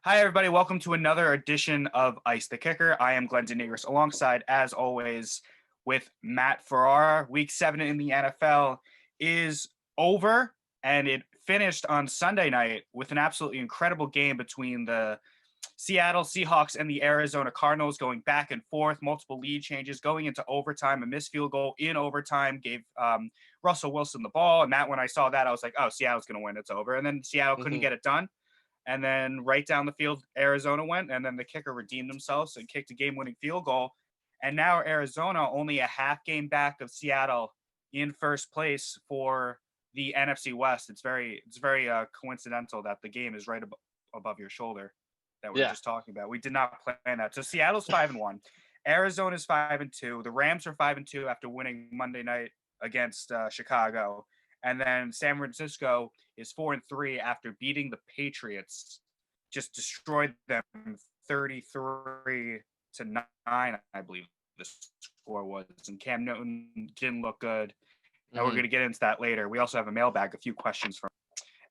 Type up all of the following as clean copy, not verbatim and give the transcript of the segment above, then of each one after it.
Hi, everybody. Welcome to another edition of Ice the Kicker. I am Glen and Matt, alongside, as always, with Matt Ferrara. Week 7 in the NFL is over, and it finished on Sunday night with an absolutely incredible game between the Seattle Seahawks and the Arizona Cardinals, going back and forth, multiple lead changes, going into overtime. A missed field goal in overtime gave Russell Wilson the ball. And Matt, when I saw that, I was like, oh, Seattle's going to win. It's over. And then Seattle couldn't get it done. And then right down the field, Arizona went, and then the kicker redeemed himself and kicked a game-winning field goal. And now Arizona only a half game back of Seattle in first place for the NFC West. It's very coincidental that the game is right above your shoulder that we are just talking about. We did not plan that. So Seattle's 5-1, Arizona's 5-2. The Rams are 5-2 after winning Monday night against Chicago. And then San Francisco is 4-3 after beating the Patriots, just destroyed them 33-9, I believe the score was. And Cam Newton didn't look good. And we're going to get into that later. We also have a mailbag, a few questions from.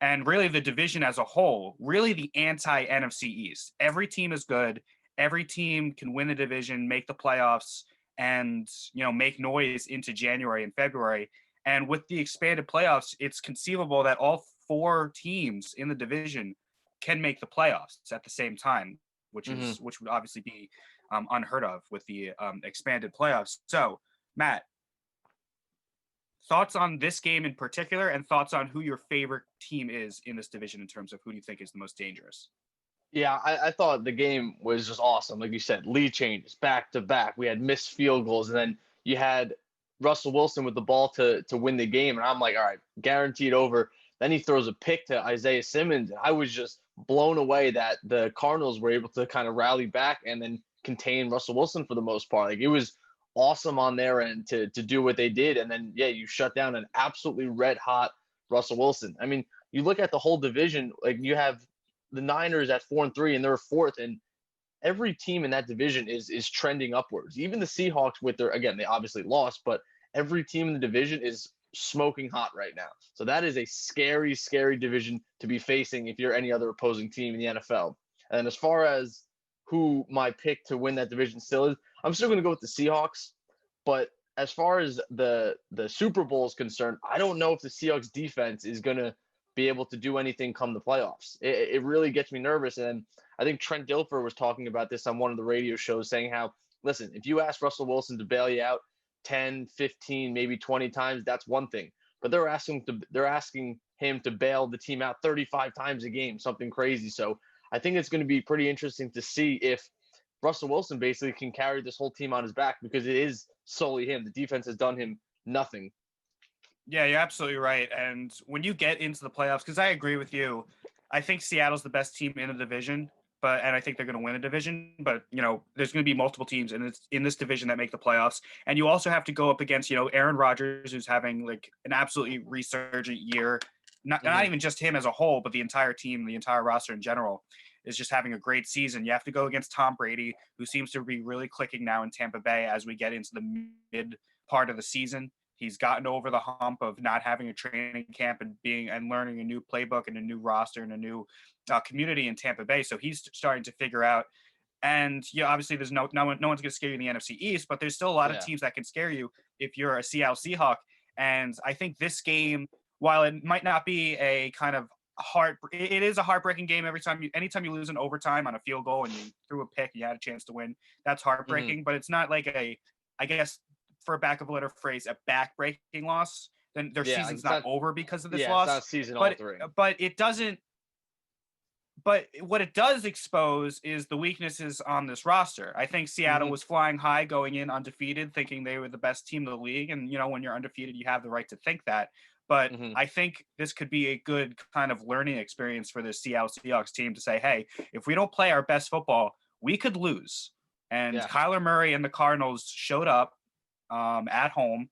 And really the division as a whole, really the anti-NFC East. Every team is good. Every team can win the division, make the playoffs, and make noise into January and February. And with the expanded playoffs, it's conceivable that all four teams in the division can make the playoffs at the same time, which would obviously be unheard of with the expanded playoffs. So, Matt, thoughts on this game in particular, and thoughts on who your favorite team is in this division in terms of who do you think is the most dangerous? Yeah, I thought the game was just awesome. Like you said, lead changes back to back. We had missed field goals, and then you had Russell Wilson with the ball to win the game. And I'm like, all right, guaranteed over. Then he throws a pick to Isaiah Simmons. And I was just blown away that the Cardinals were able to kind of rally back and then contain Russell Wilson for the most part. Like, it was awesome on their end to do what they did. And then, yeah, you shut down an absolutely red hot Russell Wilson. I mean, you look at the whole division, like you have the Niners at 4-3 and they're fourth, and every team in that division is trending upwards. Even the Seahawks with their, again, they obviously lost, but every team in the division is smoking hot right now. So that is a scary, scary division to be facing if you're any other opposing team in the NFL. And as far as who my pick to win that division still is, I'm still going to go with the Seahawks. But as far as the Super Bowl is concerned, I don't know if the Seahawks defense is going to be able to do anything come the playoffs. It really gets me nervous. And I think Trent Dilfer was talking about this on one of the radio shows, saying how, listen, if you ask Russell Wilson to bail you out 10, 15, maybe 20 times, that's one thing. But they're asking him to bail the team out 35 times a game, something crazy. So I think it's going to be pretty interesting to see if Russell Wilson basically can carry this whole team on his back, because it is solely him. The defense has done him nothing. Yeah, you're absolutely right. And when you get into the playoffs, because I agree with you, I think Seattle's the best team in the division, and I think they're going to win a division. But there's going to be multiple teams in this division that make the playoffs, and you also have to go up against Aaron Rodgers, who's having like an absolutely resurgent year. Not even just him as a whole, but the entire team, the entire roster in general, is just having a great season. You have to go against Tom Brady, who seems to be really clicking now in Tampa Bay as we get into the mid part of the season. He's gotten over the hump of not having a training camp and learning a new playbook and a new roster and a new community in Tampa Bay. So he's starting to figure out. And obviously there's no one's going to scare you in the NFC East, but there's still a lot of teams that can scare you if you're a Seattle Seahawk. And I think this game, while it might not be a kind of it is a heartbreaking game anytime you lose in overtime on a field goal and you threw a pick, you had a chance to win. That's heartbreaking, but it's not like I guess, for a back of a letter phrase, a back-breaking loss. Then their season's not over because of this loss. It's not season altering. But it doesn't. But what it does expose is the weaknesses on this roster. I think Seattle was flying high going in undefeated, thinking they were the best team in the league. And, when you're undefeated, you have the right to think that. But I think this could be a good kind of learning experience for the Seattle Seahawks team to say, hey, if we don't play our best football, we could lose. And Kyler Murray and the Cardinals showed up at home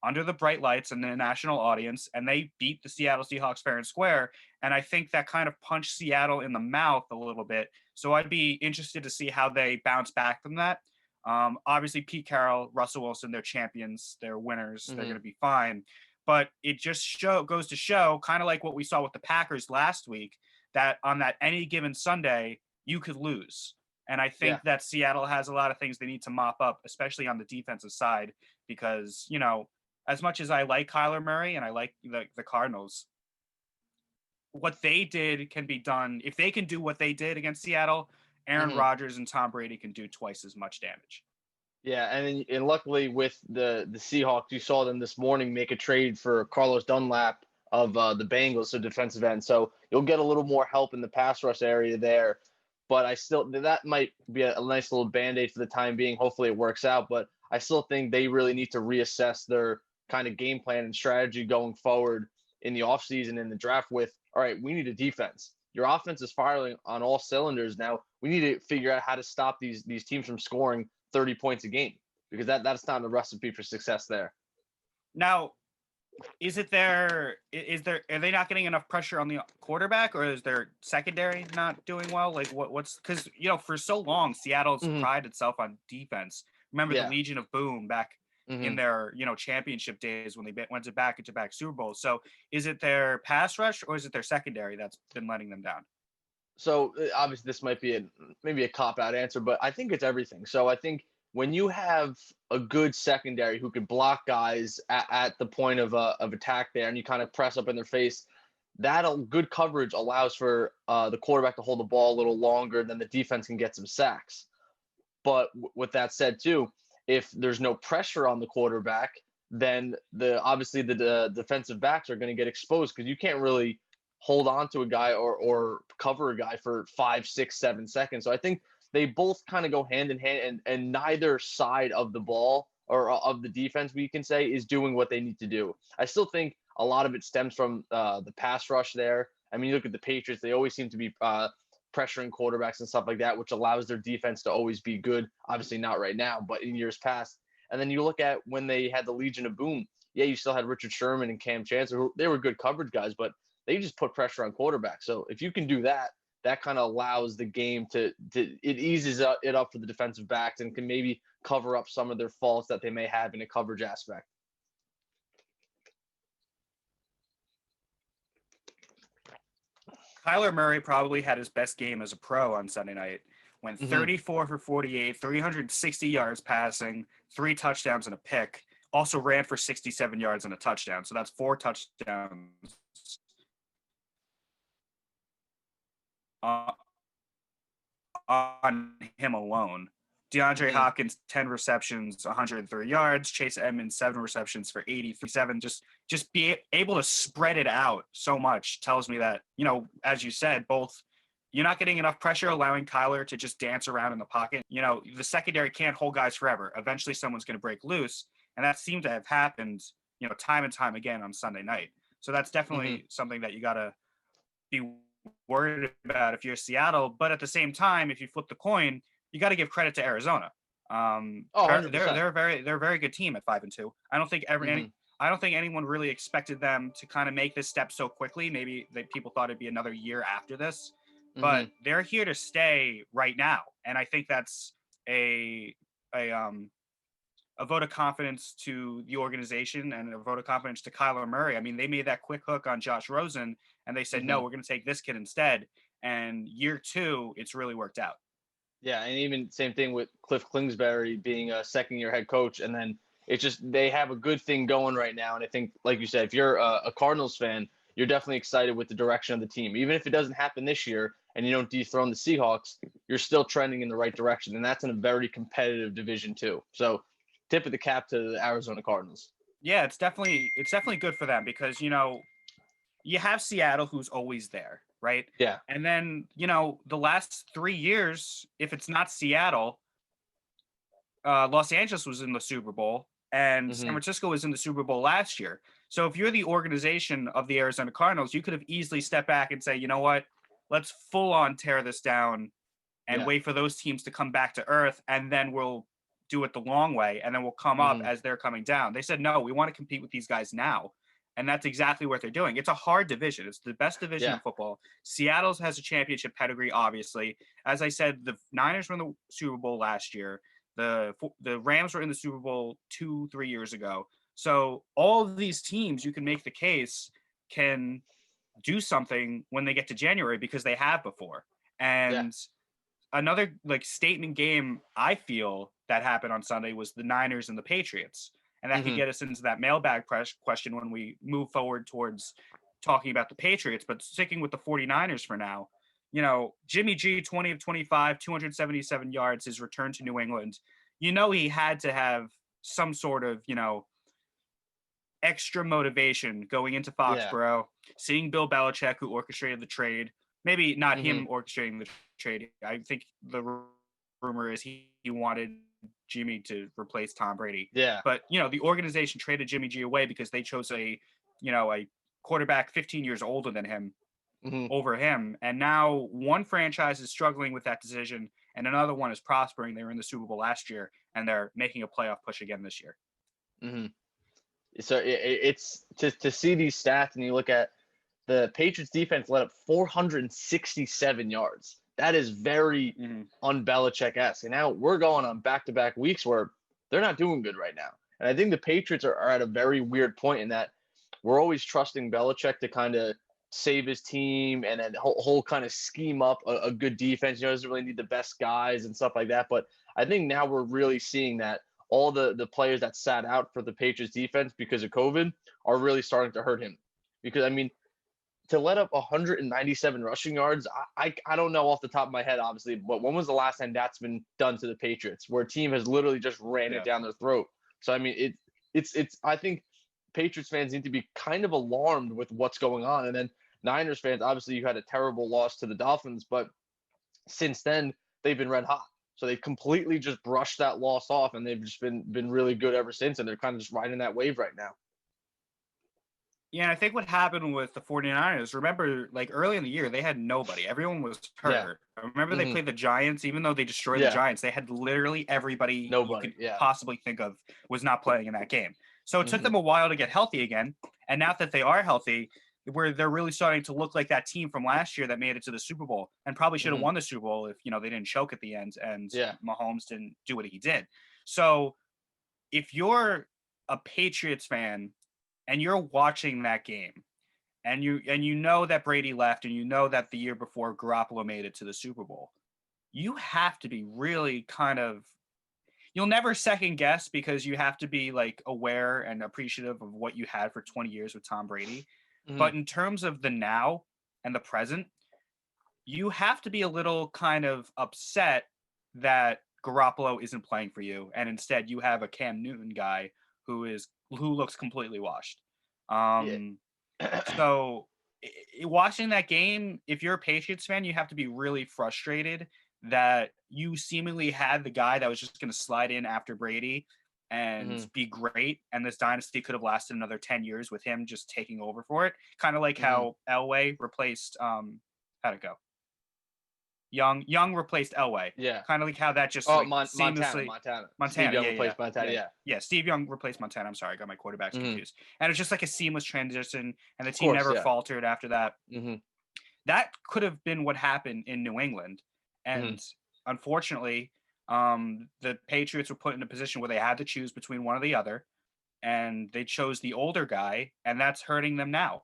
under the bright lights and the national audience, and they beat the Seattle Seahawks fair and square. And I think that kind of punched Seattle in the mouth a little bit. So I'd be interested to see how they bounce back from that. Obviously, Pete Carroll, Russell Wilson, they're champions, they're winners, they're going to be fine. But it just goes to show, kind of like what we saw with the Packers last week, that on that any given Sunday, you could lose. And I Yeah. think that Seattle has a lot of things they need to mop up, especially on the defensive side, because, as much as I like Kyler Murray and I like the Cardinals, what they did can be done. If they can do what they did against Seattle, Aaron hmm Rodgers and Tom Brady can do twice as much damage. Yeah, and luckily with the Seahawks, you saw them this morning make a trade for Carlos Dunlap of the Bengals, so defensive end. So you'll get a little more help in the pass rush area there. But I still that might be a nice little band-aid for the time being. Hopefully it works out. But I still think they really need to reassess their kind of game plan and strategy going forward in the offseason and the draft with, all right, we need a defense. Your offense is firing on all cylinders now. We need to figure out how to stop these teams from scoring 30 points a game, because that's not a recipe for success there. Now, are they not getting enough pressure on the quarterback, or is their secondary not doing well? Like what's because for so long Seattle's Mm-hmm. prided itself on defense. Remember the Yeah. Legion of Boom back in Mm-hmm. their championship days when they went to back Super Bowls. So is it their pass rush or is it their secondary that's been letting them down? So obviously this might be maybe a cop out answer, but I think it's everything. So I think when you have a good secondary who can block guys at the point of attack there, and you kind of press up in their face, that good coverage allows for the quarterback to hold the ball a little longer, then the defense can get some sacks. But with that said, too, if there's no pressure on the quarterback, then obviously the defensive backs are going to get exposed, because you can't really hold on to a guy or cover a guy for 5, 6, 7 seconds. So I think they both kind of go hand in hand, and neither side of the ball or of the defense, we can say, is doing what they need to do. I still think a lot of it stems from the pass rush there. I mean, you look at the Patriots; they always seem to be pressuring quarterbacks and stuff like that, which allows their defense to always be good. Obviously not right now, but in years past. And then you look at when they had the Legion of Boom. Yeah, you still had Richard Sherman and Cam Chancellor. They were good coverage guys, but they just put pressure on quarterbacks. So if you can do that, that kind of allows the game to it eases it up for the defensive backs and can maybe cover up some of their faults that they may have in a coverage aspect. Kyler Murray probably had his best game as a pro on Sunday night. Went Mm-hmm. 34 for 48, 360 yards passing, 3 touchdowns and a pick. Also ran for 67 yards and a touchdown. So that's 4 touchdowns on him alone. DeAndre Mm-hmm. Hopkins, 10 receptions, 103 yards. Chase Edmonds, 7 receptions for 87. Just be able to spread it out so much tells me that, as you said, both you're not getting enough pressure, allowing Kyler to just dance around in the pocket. The secondary can't hold guys forever. Eventually someone's going to break loose. And that seemed to have happened, time and time again on Sunday night. So that's definitely something that you got to be worried about if you're Seattle. But at the same time, if you flip the coin, you got to give credit to Arizona. Oh, They're 100%. a very good team at 5-2. I don't think I don't think anyone really expected them to kind of make this step so quickly. Maybe people thought it'd be another year after this, but they're here to stay right now, and I think that's a vote of confidence to the organization and a vote of confidence to Kyler Murray. I mean, they made that quick hook on Josh Rosen, and they said, no, we're going to take this kid instead. And year 2, it's really worked out. Yeah, and even same thing with Cliff Kingsbury being a second-year head coach, and then it's just they have a good thing going right now. And I think, like you said, if you're a Cardinals fan, you're definitely excited with the direction of the team. Even if it doesn't happen this year and you don't dethrone the Seahawks, you're still trending in the right direction, and that's in a very competitive division too. So, tip of the cap to the Arizona Cardinals. Yeah, it's definitely good for them because you have Seattle, who's always there, right? Yeah. And then, the last 3 years, if it's not Seattle, Los Angeles was in the Super Bowl and San Francisco was in the Super Bowl last year. So if you're the organization of the Arizona Cardinals, you could have easily stepped back and say, you know what, let's full on tear this down and wait for those teams to come back to earth. And then we'll do it the long way. And then we'll come up as they're coming down. They said, no, we want to compete with these guys now. And that's exactly what they're doing. It's a hard division. It's the best division in football. Seattle has a championship pedigree, obviously. As I said, the Niners were in the Super Bowl last year. The Rams were in the Super Bowl 2-3 years ago. So all of these teams, you can make the case, can do something when they get to January because they have before. And another like statement game I feel that happened on Sunday was the Niners and the Patriots. And that could Mm-hmm. get us into that mailbag question when we move forward towards talking about the Patriots. But sticking with the 49ers for now, Jimmy G, 20 of 25, 277 yards, his return to New England. He had to have some sort of, extra motivation going into Yeah. Foxborough, seeing Bill Belichick, who orchestrated the trade. Maybe not Mm-hmm. him orchestrating the trade. I think the rumor is he wanted Jimmy to replace Tom Brady. Yeah. But, the organization traded Jimmy G away because they chose a quarterback 15 years older than him Mm-hmm. over him. And now one franchise is struggling with that decision and another one is prospering. They were in the Super Bowl last year and they're making a playoff push again this year. Mm-hmm. So it's to see these stats, and you look at the Patriots defense let up 467 yards. That is very un-Belichick-esque. And now we're going on back-to-back weeks where they're not doing good right now. And I think the Patriots are at a very weird point in that we're always trusting Belichick to kind of save his team and then whole kind of scheme up a good defense. Doesn't really need the best guys and stuff like that. But I think now we're really seeing that all the players that sat out for the Patriots defense because of COVID are really starting to hurt him. Because, I mean, to let up 197 rushing yards, I don't know off the top of my head, obviously, but when was the last time that's been done to the Patriots, where a team has literally just ran it down their throat? So, I mean, it's I think Patriots fans need to be kind of alarmed with what's going on. And then Niners fans, obviously, you had a terrible loss to the Dolphins, but since then, they've been red hot. So they completely just brushed that loss off, and they've just been really good ever since, and they're kind of just riding that wave right now. Yeah, I think what happened with the 49ers, remember, like early in the year, they had nobody. Everyone was hurt. Yeah. Remember they played the Giants, even though they destroyed the Giants, they had literally everybody you could possibly think of was not playing in that game. So it took them a while to get healthy again. And now that they are healthy, where they're really starting to look like that team from last year that made it to the Super Bowl and probably should have won the Super Bowl if, they didn't choke at the end and Mahomes didn't do what he did. So if you're a Patriots fan and you're watching that game and you know that Brady left and you know that the year before Garoppolo made it to the Super Bowl, you have to be really you'll never second guess because you have to be like aware and appreciative of what you had for 20 years with Tom Brady. But in terms of the now and the present, you have to be a little kind of upset that Garoppolo isn't playing for you. And instead you have a Cam Newton guy who looks completely washed. So watching that game, if you're a Patriots fan, you have to be really frustrated that you seemingly had the guy that was just going to slide in after Brady and be great. And this dynasty could have lasted another 10 years with him just taking over for it. Kind of like how Elway replaced, how'd it go? Young replaced Elway. Yeah. Kind of like how that just Montana. Steve Young replaced Montana. Yeah. Steve Young replaced Montana. I'm sorry, I got my quarterbacks confused. And it was just like a seamless transition, and the team never faltered after that. That could have been what happened in New England, and unfortunately, the Patriots were put in a position where they had to choose between one or the other, and they chose the older guy, and that's hurting them now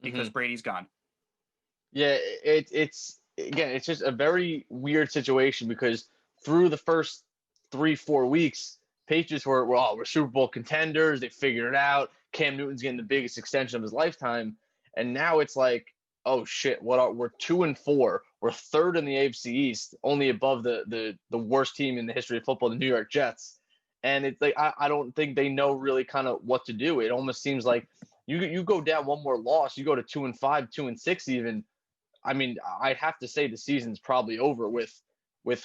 because Brady's gone. Yeah, it's just a very weird situation because through the first 3-4 weeks, Patriots we're Super Bowl contenders. They figured it out. Cam Newton's getting the biggest extension of his lifetime, and now it's like, oh shit, we're 2-4. We're third in the AFC East, only above the worst team in the history of football, the New York Jets. And it's like I don't think they know really kind of what to do. It almost seems like you go down one more loss, you go to 2-5, 2-6 even. I mean, I'd have to say the season's probably over with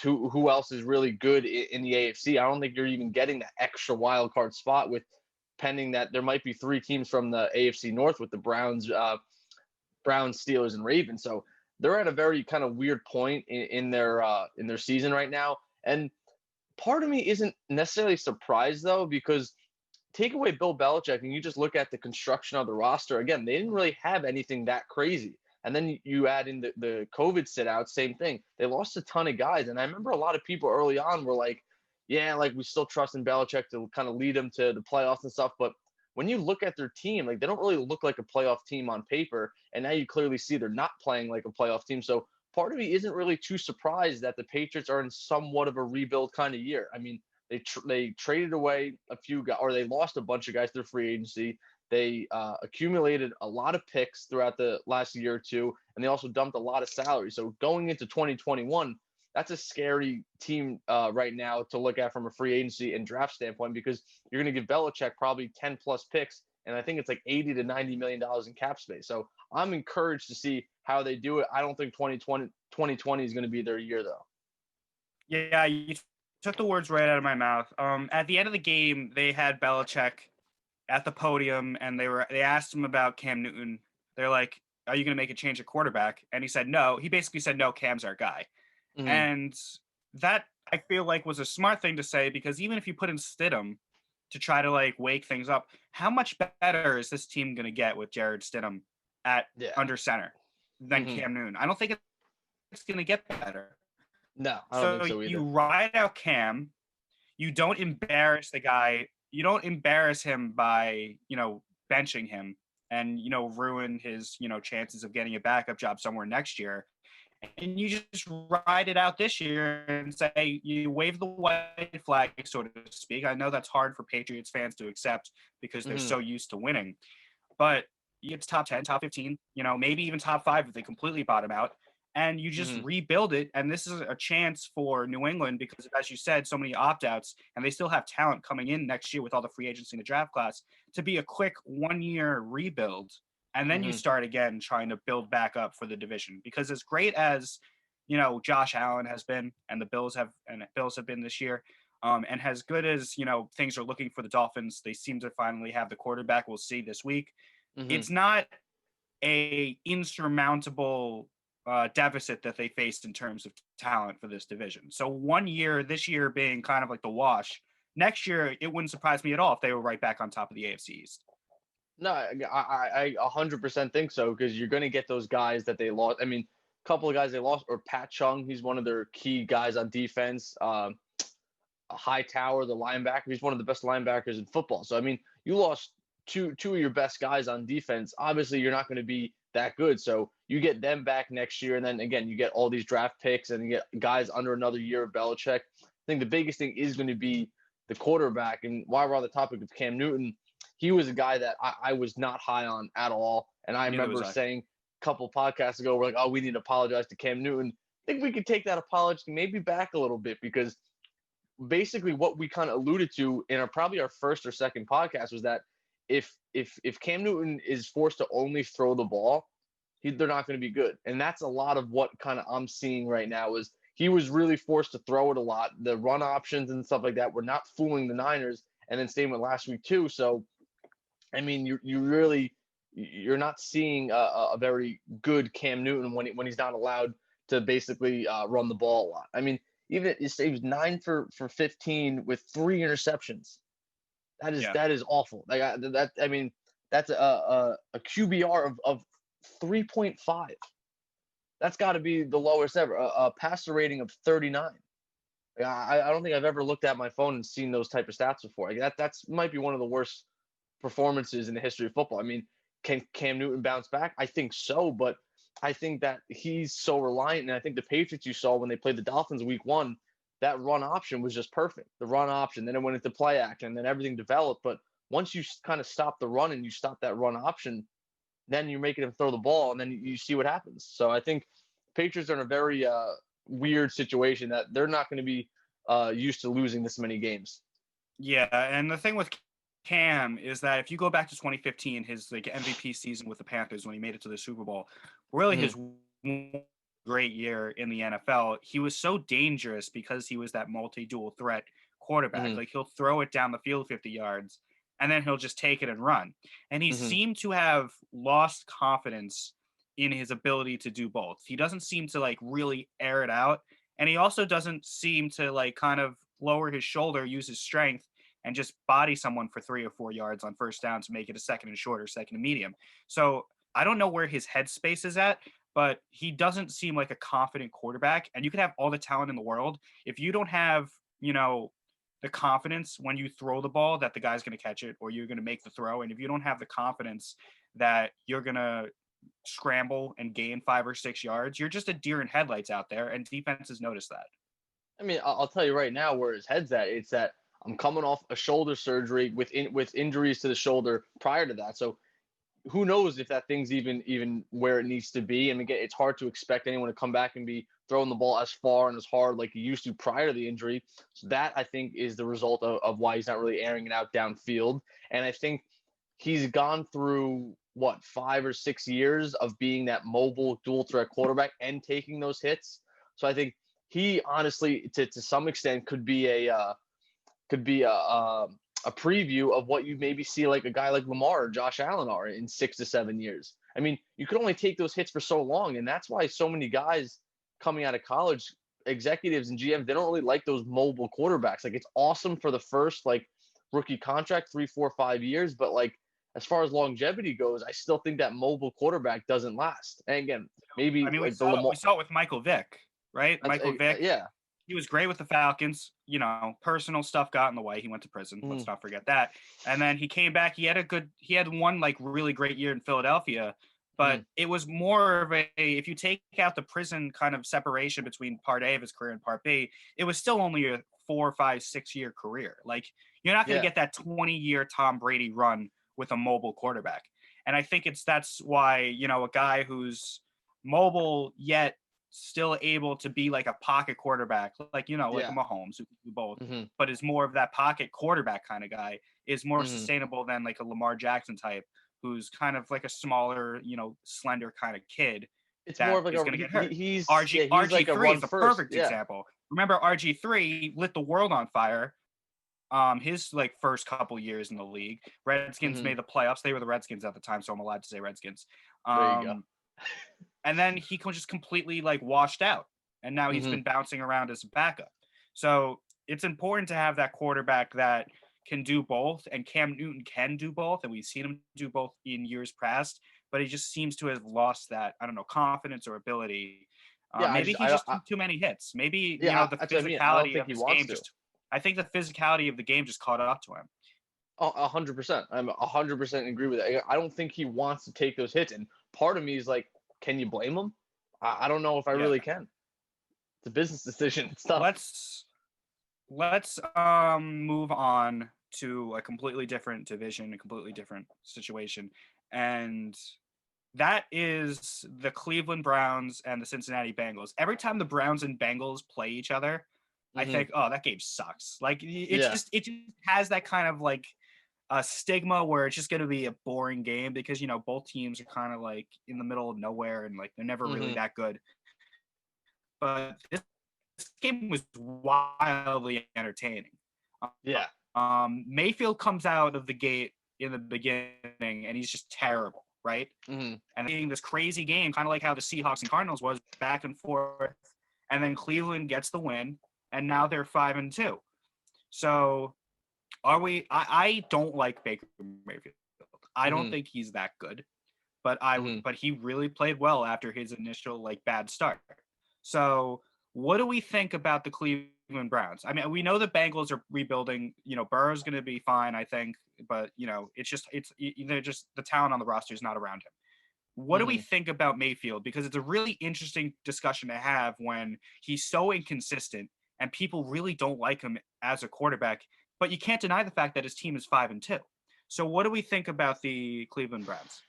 who else is really good in the AFC. I don't think you're even getting that extra wild card spot with pending that there might be 3 teams from the AFC North with the Browns, Steelers, and Ravens. So they're at a very kind of weird point in their season right now. And part of me isn't necessarily surprised though, because take away Bill Belichick and you just look at the construction of the roster. Again, they didn't really have anything that crazy. And then you add in the COVID sit out, same thing. They lost a ton of guys. And I remember a lot of people early on were like, yeah, like we still trust in Belichick to kind of lead them to the playoffs and stuff. But when you look at their team, like they don't really look like a playoff team on paper. And now you clearly see they're not playing like a playoff team. So part of me isn't really too surprised that the Patriots are in somewhat of a rebuild kind of year. I mean, they traded away a few guys, or they lost a bunch of guys through free agency. They accumulated a lot of picks throughout the last year or two, and they also dumped a lot of salary. So going into 2021, that's a scary team right now to look at from a free agency and draft standpoint, because you're going to give Belichick probably 10 plus picks, and I think it's like 80 to 90 million dollars in cap space. So I'm encouraged to see how they do it. I don't think 2020 is going to be their year though. Yeah, you took the words right out of my mouth. At the end of the game, they had Belichick at the podium, and they asked him about Cam Newton. They're like, "Are you going to make a change at quarterback?" And he said, "No." He basically said, "No, Cam's our guy." Mm-hmm. And that, I feel like, was a smart thing to say, because even if you put in Stidham to try to like wake things up, how much better is this team going to get with Jared Stidham at Yeah. under center than Mm-hmm. Cam Newton? I don't think it's going to get better. No, I don't think So so either. you ride out Cam, you don't embarrass the guy, you don't embarrass him by, benching him and, ruin his, chances of getting a backup job somewhere next year. And you just ride it out this year and say, you wave the white flag, so to speak. I know that's hard for Patriots fans to accept because they're Mm-hmm. so used to winning, but it's top 10, top 15, maybe even top 5 if they completely bottom out, and you just Mm-hmm. rebuild it. And this is a chance for New England because, as you said, so many opt-outs, and they still have talent coming in next year with all the free agents in the draft class, to be a quick 1-year rebuild. And then you Mm-hmm. start again trying to build back up for the division, because as great as, Josh Allen has been, and the Bills have been this year, and as good as, things are looking for the Dolphins, they seem to finally have the quarterback. We'll see this week. Mm-hmm. It's not a insurmountable deficit that they faced in terms of talent for this division. So 1 year, this year being kind of like the wash, next year it wouldn't surprise me at all if they were right back on top of the AFC East. No, I 100% think so, because you're going to get those guys that they lost. I mean, a couple of guys they lost, or Pat Chung, he's one of their key guys on defense. Hightower, the linebacker, he's one of the best linebackers in football. So I mean, you lost two of your best guys on defense. Obviously, you're not going to be that good. So you get them back next year, and then again, you get all these draft picks, and you get guys under another year of Belichick. I think the biggest thing is going to be the quarterback. And while we're on the topic of Cam Newton, he was a guy that I was not high on at all. And I Neither was remember I. saying a couple podcasts ago, we're like, oh, we need to apologize to Cam Newton. I think we could take that apology maybe back a little bit, because basically what we kind of alluded to in probably our first or second podcast was that if Cam Newton is forced to only throw the ball, they're not going to be good. And that's a lot of what kind of I'm seeing right now is he was really forced to throw it a lot. The run options and stuff like that were not fooling the Niners, and then same with last week too. So I mean, you're not seeing a very good Cam Newton when he's not allowed to basically run the ball a lot. I mean, even he was 9 for 15 with 3 interceptions. Yeah. That is awful. Like I mean, that's a QBR of 3.5. That's got to be the lowest ever. A passer rating of 39. I don't think I've ever looked at my phone and seen those type of stats before. Like that's might be one of the worst performances in the history of football. I mean, can Cam Newton bounce back? I think so, but I think that he's so reliant. And I think the Patriots, you saw when they played the Dolphins week 1, that run option was just perfect. The run option, then it went into play action, and then everything developed. But once you kind of stop the run and you stop that run option, then you're making him throw the ball, and then you see what happens. So I think Patriots are in a very weird situation that they're not going to be used to losing this many games. Yeah, and the thing with Cam is that if you go back to 2015, his like MVP season with the Panthers when he made it to the Super Bowl, really his great year in the NFL, he was so dangerous because he was that multi-dual threat quarterback. Mm-hmm. Like he'll throw it down the field 50 yards and then he'll just take it and run. And he Mm-hmm. seemed to have lost confidence in his ability to do both. He doesn't seem to like really air it out, and he also doesn't seem to like kind of lower his shoulder, use his strength, and just body someone for 3 or 4 yards on first down to make it a second and short or second and medium. So I don't know where his headspace is at, but he doesn't seem like a confident quarterback. And you could have all the talent in the world. If you don't have, the confidence when you throw the ball that the guy's going to catch it or you're going to make the throw, and if you don't have the confidence that you're going to, scramble and gain 5 or 6 yards, you're just a deer in headlights out there, and defenses notice that. I mean, I'll tell you right now where his head's at. It's that I'm coming off a shoulder surgery with injuries to the shoulder prior to that. So who knows if that thing's even where it needs to be. And again, it's hard to expect anyone to come back and be throwing the ball as far and as hard like he used to prior to the injury. So that, I think, is the result of why he's not really airing it out downfield. And I think he's gone through, 5 or 6 years of being that mobile dual threat quarterback and taking those hits. So I think he honestly, to some extent, could be a preview of what you maybe see like a guy like Lamar or Josh Allen are in 6 to 7 years. I mean, you could only take those hits for so long, and that's why so many guys coming out of college, executives and GMs, they don't really like those mobile quarterbacks. Like, it's awesome for the first like rookie contract, 3, 4, 5 years, but like as far as longevity goes, I still think that mobile quarterback doesn't last. And again, maybe I mean, like we saw it with Michael Vick, right? Michael Vick, yeah. He was great with the Falcons. Personal stuff got in the way. He went to prison. Let's not forget that. And then he came back. He had one like really great year in Philadelphia, but it was more of if you take out the prison kind of separation between part A of his career and part B, it was still only a 4, 5, 6 year career. Like, you're not going to get that 20-year Tom Brady run with a mobile quarterback. And I think that's why, a guy who's mobile yet still able to be like a pocket quarterback, like a Mahomes, who do both, but is more of that pocket quarterback kind of guy, is more sustainable than like a Lamar Jackson type, who's kind of like a smaller, slender kind of kid. It's more of like going to get hurt. He's RG3 like is the perfect example. Remember, RG3 lit the world on fire. His like first couple years in the league, Redskins made the playoffs. They were the Redskins at the time, so I'm allowed to say Redskins. There you go. And then he just completely like washed out, and now he's been bouncing around as a backup. So it's important to have that quarterback that can do both, and Cam Newton can do both, and we've seen him do both in years past, but he just seems to have lost that, I don't know, confidence or ability. Maybe he just took too many hits. Maybe the physicality of his game I think the physicality of the game just caught up to him. 100%. I'm 100% agree with that. I don't think he wants to take those hits, and part of me is like, can you blame him? I don't know if I really can. It's a business decision. It's tough. Let's move on to a completely different division, a completely different situation, and that is the Cleveland Browns and the Cincinnati Bengals. Every time the Browns and Bengals play each other, I think, oh, that game sucks. Like, it just has that kind of like a stigma where it's just going to be a boring game because, both teams are kind of like in the middle of nowhere and like they're never really that good. But this game was wildly entertaining. Mayfield comes out of the gate in the beginning and he's just terrible, right? And being this crazy game, kind of like how the Seahawks and Cardinals was, back and forth. And then Cleveland gets the win. And now they're 5-2. So I don't like Baker Mayfield. I don't think he's that good, but but he really played well after his initial like bad start. So what do we think about the Cleveland Browns? I mean, we know the Bengals are rebuilding. Burrow's going to be fine, I think, but they're just the talent on the roster is not around him. What do we think about Mayfield? Because it's a really interesting discussion to have when he's so inconsistent. And people really don't like him as a quarterback, but you can't deny the fact that his team is 5-2. So what do we think about the Cleveland Browns?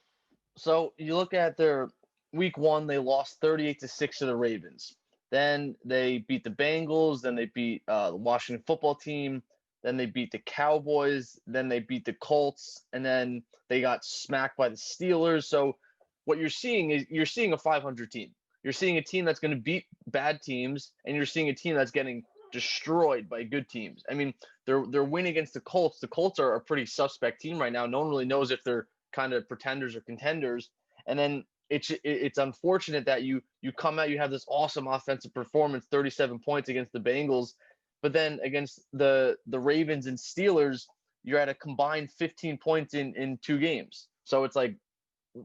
So you look at their week 1, they lost 38-6 to the Ravens. Then they beat the Bengals. Then they beat the Washington football team. Then they beat the Cowboys. Then they beat the Colts. And then they got smacked by the Steelers. So what you're seeing is a 500 team. You're seeing a team that's going to beat bad teams, and you're seeing a team that's getting destroyed by good teams. I mean, their win against the Colts. The Colts are a pretty suspect team right now. No one really knows if they're kind of pretenders or contenders. And then it's unfortunate that you come out, you have this awesome offensive performance, 37 points against the Bengals, but then against the Ravens and Steelers, you're at a combined 15 points in 2 games. So it's like,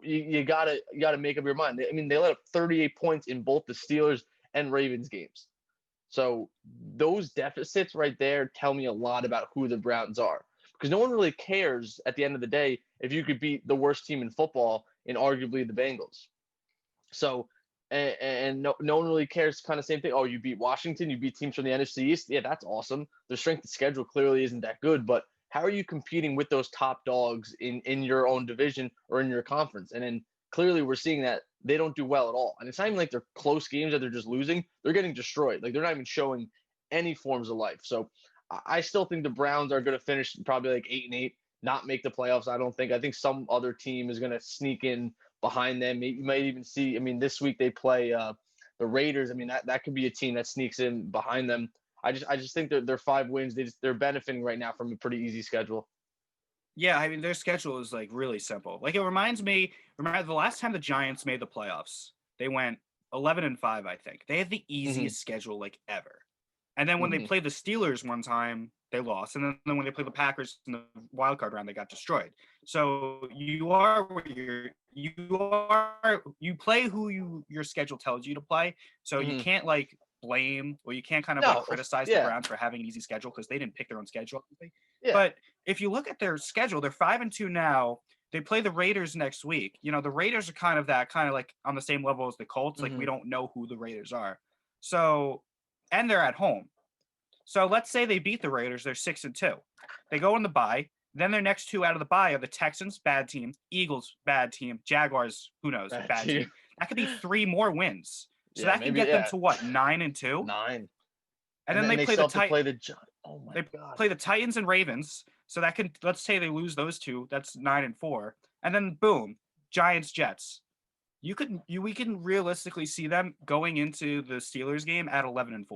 you gotta make up your mind. I mean, they let up 38 points in both the Steelers and Ravens games. So those deficits right there tell me a lot about who the Browns are, because no one really cares at the end of the day if you could beat the worst team in football in arguably the Bengals. So, and no one really cares. Kind of same thing. Oh, you beat Washington, you beat teams from the NFC East. Yeah, that's awesome. Their strength of schedule clearly isn't that good, but how are you competing with those top dogs in your own division or in your conference? And then clearly we're seeing that they don't do well at all. And it's not even like they're close games that they're just losing. They're getting destroyed. Like they're not even showing any forms of life. So I still think the Browns are going to finish probably like 8-8, not make the playoffs. I think some other team is going to sneak in behind them. You might even see, I mean, this week they play the Raiders. I mean, that could be a team that sneaks in behind them. I just think they're 5 wins. They're benefiting right now from a pretty easy schedule. Yeah, I mean, their schedule is like really simple. Like it reminds me, remember the last time the Giants made the playoffs, they went 11-5, I think. They had the easiest schedule like ever. And then when they played the Steelers one time, they lost. And then when they played the Packers in the wild card round, they got destroyed. So you play who your schedule tells you to play. So you can't like blame or you can't kind of like criticize the Browns for having an easy schedule because they didn't pick their own schedule. Yeah. But if you look at their schedule, they're 5-2 now. They play the Raiders next week. You know, the Raiders are kind of like on the same level as the Colts. Like we don't know who the Raiders are. So, and they're at home. So let's say they beat the Raiders. They're 6-2. They go in the bye. Then their next 2 out of the bye are the Texans, bad team, Eagles, bad team, Jaguars, who knows, bad team. That could be 3 more wins. So that can get them to what, 9-2? 9. And then they play the Titans. Oh my God. Play the Titans and Ravens. So that can, let's say they lose those 2. That's 9-4. And then boom, Giants, Jets. We can realistically see them going into the Steelers game at 11-4.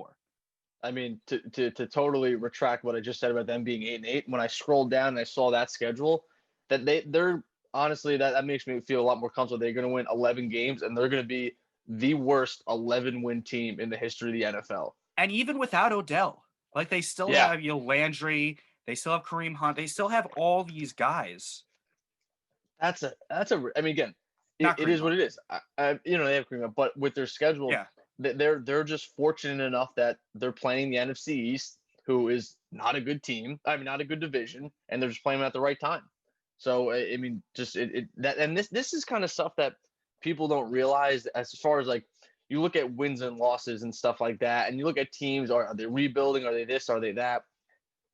I mean, to totally retract what I just said about them being 8-8, when I scrolled down and I saw that schedule, that they're honestly that makes me feel a lot more comfortable. They're going to win 11 games and they're going to be the worst 11-win team in the history of the NFL. And even without Odell, like they still have Landry, they still have Kareem Hunt, they still have all these guys. I mean, again, it is what it is. They have Kareem Hunt, but with their schedule. Yeah. They're just fortunate enough that they're playing the NFC East, who is not a good team. I mean, not a good division, and they're just playing them at the right time. So I mean, just this is kind of stuff that people don't realize as far as like you look at wins and losses and stuff like that, and you look at teams, are they rebuilding? Are they this? Are they that?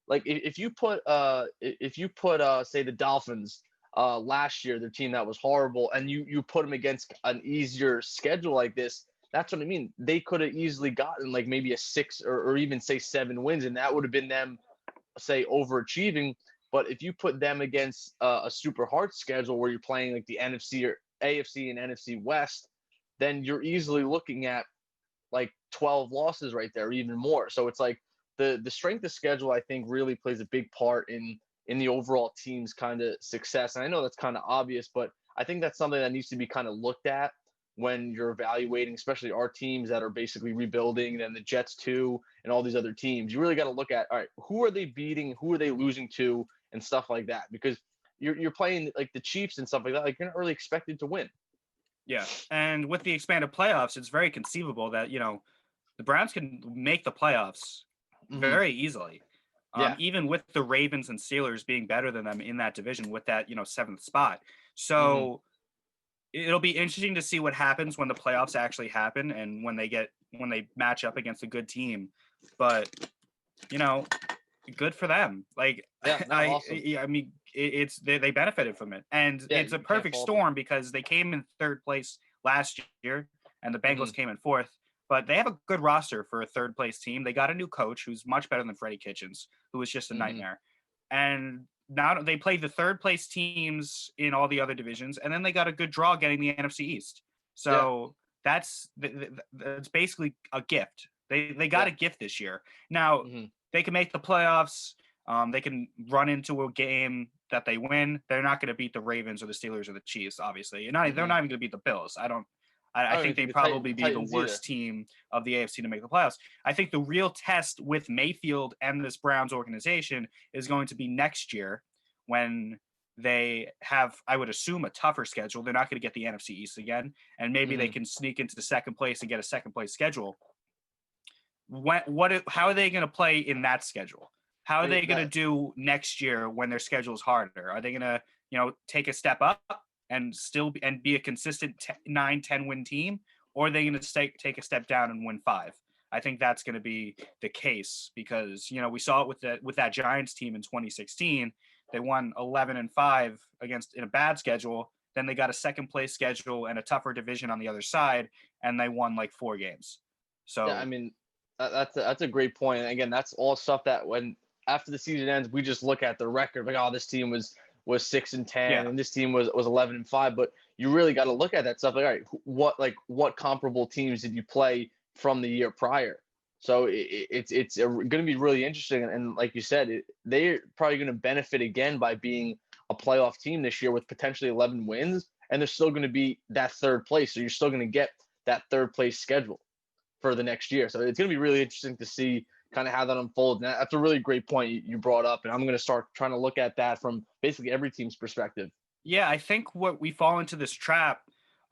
Like if you put say the Dolphins last year, their team that was horrible, and you put them against an easier schedule like this. That's what I mean. They could have easily gotten like maybe a 6 or even say 7 wins, and that would have been them, say, overachieving. But if you put them against a super hard schedule where you're playing like the NFC or AFC and NFC West, then you're easily looking at like 12 losses right there, even more. So it's like the strength of schedule, I think, really plays a big part in the overall team's kind of success. And I know that's kind of obvious, but I think that's something that needs to be kind of looked at when you're evaluating, especially our teams that are basically rebuilding, and the Jets too, and all these other teams. You really got to look at, all right, who are they beating, who are they losing to, and stuff like that. Because you're playing like the Chiefs and stuff like that, like you're not really expected to win. Yeah, and with the expanded playoffs, it's very conceivable that the Browns can make the playoffs very easily. Even with the Ravens and Steelers being better than them in that division with that 7th spot. So. It'll be interesting to see what happens when the playoffs actually happen and when they match up against a good team. But good for them. Like awesome. I mean, they benefited from it, and it's a perfect storm because they came in 3rd place last year, and the Bengals came in 4th. But they have a good roster for a 3rd place team. They got a new coach who's much better than Freddie Kitchens, who was just a nightmare, and. Now they played the 3rd place teams in all the other divisions, and then they got a good draw getting the NFC East. So that's basically a gift. They got a gift this year. Now they can make the playoffs. They can run into a game that they win. They're not going to beat the Ravens or the Steelers or the Chiefs, obviously. They're not even going to beat the Bills. I think they'd probably be the worst team of the AFC to make the playoffs. I think the real test with Mayfield and this Browns organization is going to be next year when they have, I would assume, a tougher schedule. They're not going to get the NFC East again, and maybe they can sneak into the 2nd place and get a 2nd place schedule. How are they going to play in that schedule? How are they going to do next year when their schedule is harder? Are they going to, take a step up? and be a consistent 9-10 win team, or are they going to take a step down and win 5? I think that's going to be the case because we saw it with that Giants team in 2016. They won 11-5 in a bad schedule. Then they got a second place schedule and a tougher division on the other side, and they won like 4 games. So yeah, I mean, that's a great point. And again, that's all stuff that when after the season ends, we just look at the record like, oh, this team was 6-10 and this team was 11-5. But you really got to look at that stuff. Like, all right, what comparable teams did you play from the year prior? So it's going to be really interesting. And like you said, they're probably going to benefit again by being a playoff team this year with potentially 11 wins. And they're still going to be that third place. So you're still going to get that third place schedule for the next year. So it's going to be really interesting to see kind of how that unfolds. And that's a really great point you brought up. And I'm going to start trying to look at that from basically every team's perspective. Yeah, I think what we fall into this trap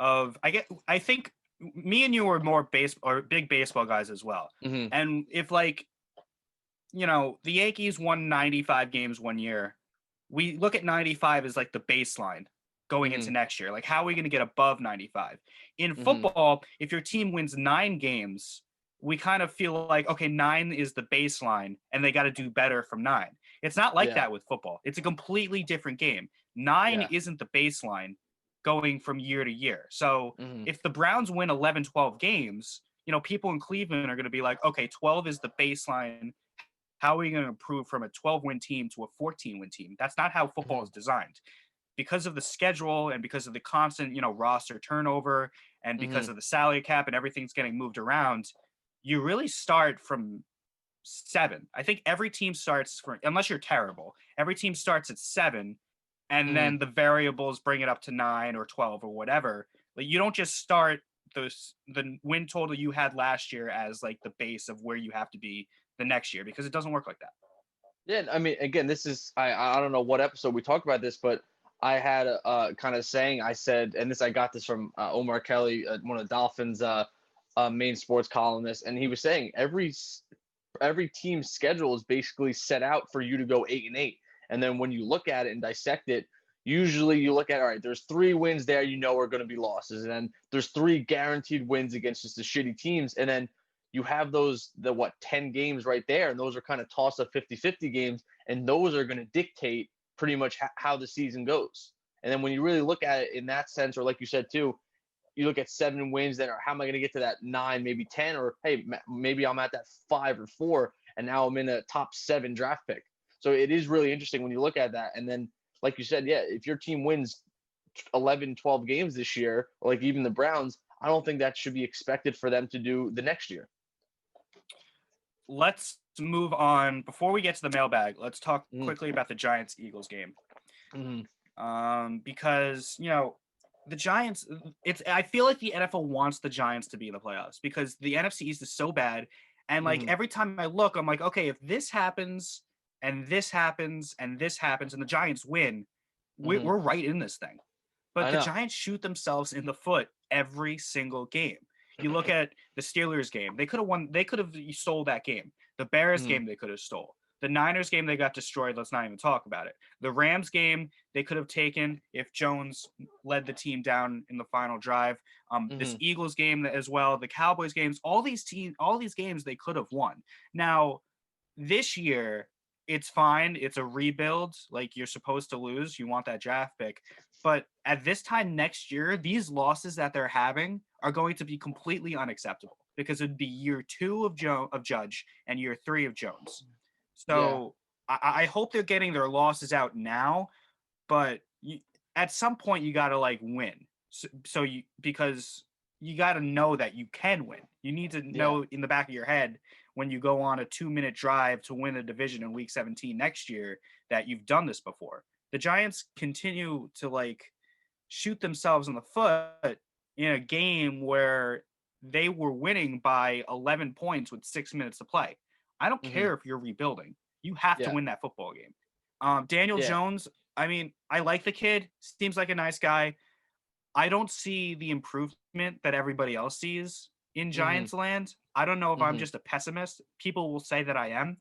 of, I think me and you are more big baseball guys as well. Mm-hmm. And if the Yankees won 95 games one year, we look at 95 as like the baseline going into next year. Like, how are we going to get above 95? In football, if your team wins 9 games, we kind of feel like, okay, 9 is the baseline and they got to do better from 9. It's not like that with football. It's a completely different game. 9 isn't the baseline going from year to year. So if the Browns win 11, 12 games, people in Cleveland are going to be like, okay, 12 is the baseline. How are we going to improve from a 12-win team to a 14-win team? That's not how football is designed. Because of the schedule and because of the constant, roster turnover and because of the salary cap and everything's getting moved around, you really start from 7. I think every team starts unless you're terrible, every team starts at 7, and then the variables bring it up to 9 or 12 or whatever. Like, you don't just start the win total you had last year as like the base of where you have to be the next year, because it doesn't work like that. Yeah, I mean, again, this is I don't know what episode we talked about this, but I had a kind of saying. I said, and I got this from Omar Kelly, one of the Dolphins' main sports columnists, and he was saying every team's schedule is basically set out for you to go 8-8, and then when you look at it and dissect it, usually you look at, all right, there's 3 wins there are going to be losses, and then there's 3 guaranteed wins against just the shitty teams, and then you have the 10 games right there, and those are kind of toss-up 50-50 games, and those are going to dictate pretty much how the season goes. And then when you really look at it in that sense, or like you said too, you look at 7 wins, then how am I going to get to that 9, maybe 10, or hey, maybe I'm at that 5 or 4, and now I'm in a top 7 draft pick. So it is really interesting when you look at that. And then, like you said, yeah, if your team wins 11, 12 games this year, like even the Browns, I don't think that should be expected for them to do the next year. Let's move on. Before we get to the mailbag, let's talk quickly about the Giants-Eagles game. Because, the Giants, I feel like the NFL wants the Giants to be in the playoffs because the NFC East is so bad. And every time I look, I'm like, okay, if this happens and this happens and this happens and the Giants win, we're right in this thing. But the Giants shoot themselves in the foot every single game. You look at the Steelers game, they could have won. They could have stole that game. The Bears game, they could have stole. The Niners game, they got destroyed. Let's not even talk about it. The Rams game, they could have taken if Jones led the team down in the final drive. This Eagles game as well, the Cowboys games, all these games they could have won. Now, this year, it's fine. It's a rebuild. Like, you're supposed to lose. You want that draft pick. But at this time next year, these losses that they're having are going to be completely unacceptable because it'd be year 2 of Judge and year 3 of Jones. So I hope they're getting their losses out now, but at some point you got to win. Because you got to know that you can win. You need to know in the back of your head when you go on a 2-minute drive to win a division in week 17 next year that you've done this before. The Giants continue to shoot themselves in the foot in a game where they were winning by 11 points with 6 minutes to play. I don't care if you're rebuilding. You have to win that football game. Daniel Jones, I mean, I like the kid. Seems like a nice guy. I don't see the improvement that everybody else sees in Giants land. I don't know if I'm just a pessimist. People will say that I am,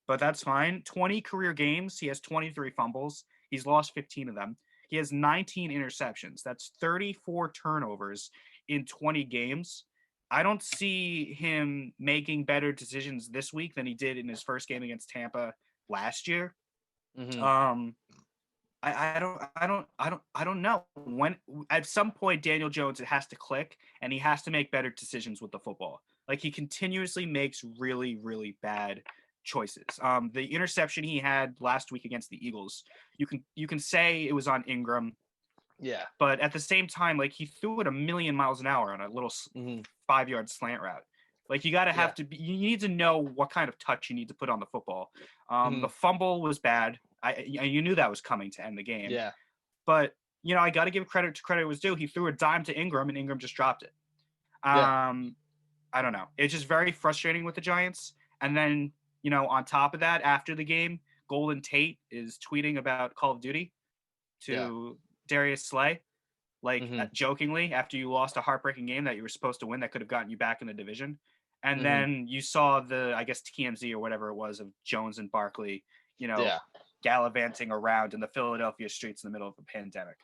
but that's fine. 20 career games. He has 23 fumbles. He's lost 15 of them. He has 19 interceptions. That's 34 turnovers in 20 games. I don't see him making better decisions this week than he did in his first game against Tampa last year. Mm-hmm. Um, I don't know. When at some point Daniel Jones, it has to click and he has to make better decisions with the football. Like he continuously makes really, really bad choices. The interception he had last week against the Eagles, you can say it was on Ingram, Yeah. but at the same time, like he threw it a million miles an hour on a little Mm-hmm. 5 yard slant route. Like you got to Yeah. have to be, you need to know what kind of touch you need to put on the football. Mm-hmm. The fumble was bad. You knew that was coming to end the game. Yeah. But I got to give credit to credit was due. He threw a dime to Ingram, and Ingram just dropped it. Yeah. I don't know. It's just very frustrating with the Giants. And then on top of that, after the game, Golden Tate is tweeting about Call of Duty Yeah. to Darius Slay, like Mm-hmm. jokingly, after you lost a heartbreaking game that you were supposed to win that could have gotten you back in the division. And Mm-hmm. then you saw I guess TMZ or whatever it was of Jones and Barkley, Yeah. gallivanting around in the Philadelphia streets in the middle of a pandemic.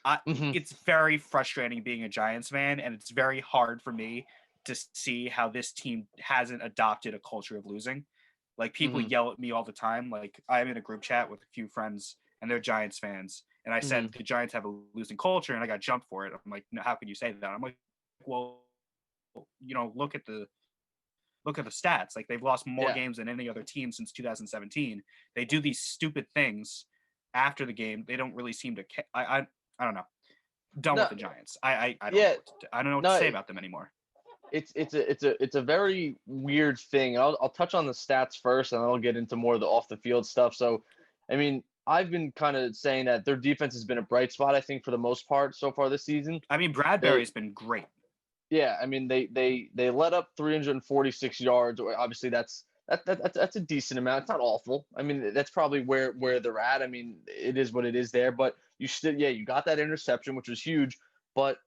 Mm-hmm. It's very frustrating being a Giants fan, and it's very hard for me to see how this team hasn't adopted a culture of losing. Like people Mm-hmm. yell at me all the time. Like I'm in a group chat with a few friends, and they're Giants fans, and I Mm-hmm. said the Giants have a losing culture, and I got jumped for it. I'm like, no, how could you say that? I'm like, well, look at the stats. Like they've lost more Yeah. games than any other team since 2017. They do these stupid things after the game. They don't really seem to. I don't know. Done No. with the Giants. I don't Yeah. I don't know what No. to say about them anymore. It's a very weird thing. I'll touch on the stats first, and then I'll get into more of the off the field stuff. So, I mean, I've been kind of saying that their defense has been a bright spot, I think, for the most part so far this season. I mean, They, Bradbury's been great. yeah, I mean, they let up 346 yards. Or obviously, that's a decent amount. It's not awful. I mean, that's probably where they're at. I mean, it is what it is there. But you still, yeah, you got that interception, which was huge. But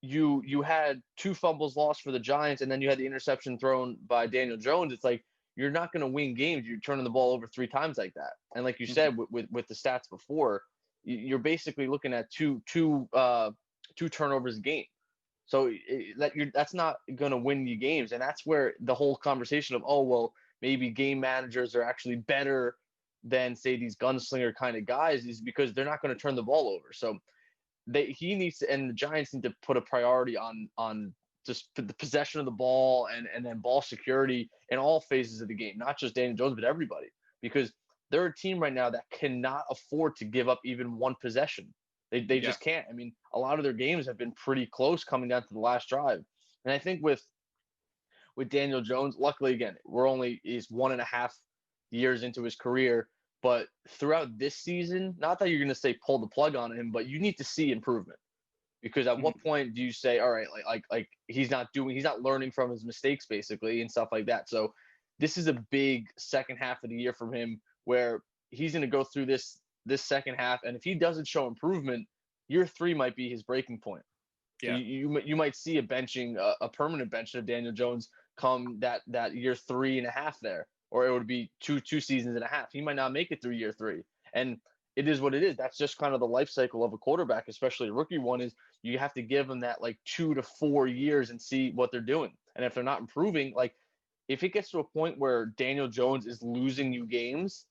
you had two fumbles lost for the Giants, and then you had the interception thrown by Daniel Jones. It's like you're not going to win games. You're turning the ball over three times like that. And like you said with the stats before, you're basically looking at two turnovers a game. So that's not going to win you games, and that's where the whole conversation of, oh well, maybe game managers are actually better than say these gunslinger kind of guys is because they're not going to turn the ball over. So he needs to, and the Giants need to put a priority on just the possession of the ball and then ball security in all phases of the game, not just Daniel Jones but everybody, because they're a team right now that cannot afford to give up even one possession. They just can't. I mean, a lot of their games have been pretty close coming down to the last drive. And I think with Daniel Jones, luckily, again, he's 1.5 years into his career. But throughout this season, not that you're going to say pull the plug on him, but you need to see improvement. Because at what point do you say, all right, like he's not learning from his mistakes basically and stuff like that. So this is a big second half of the year from him where he's going to go through this second half, and if he doesn't show improvement, year 3 might be his breaking point. Yeah. You might see a permanent benching of Daniel Jones come that year 3.5 there, or it would be two seasons and a half. He might not make it through year 3, and it is what it is. That's just kind of the life cycle of a quarterback, especially a rookie one. Is you have to give them that like 2 to 4 years and see what they're doing, and if they're not improving, like if it gets to a point where Daniel Jones is losing you games,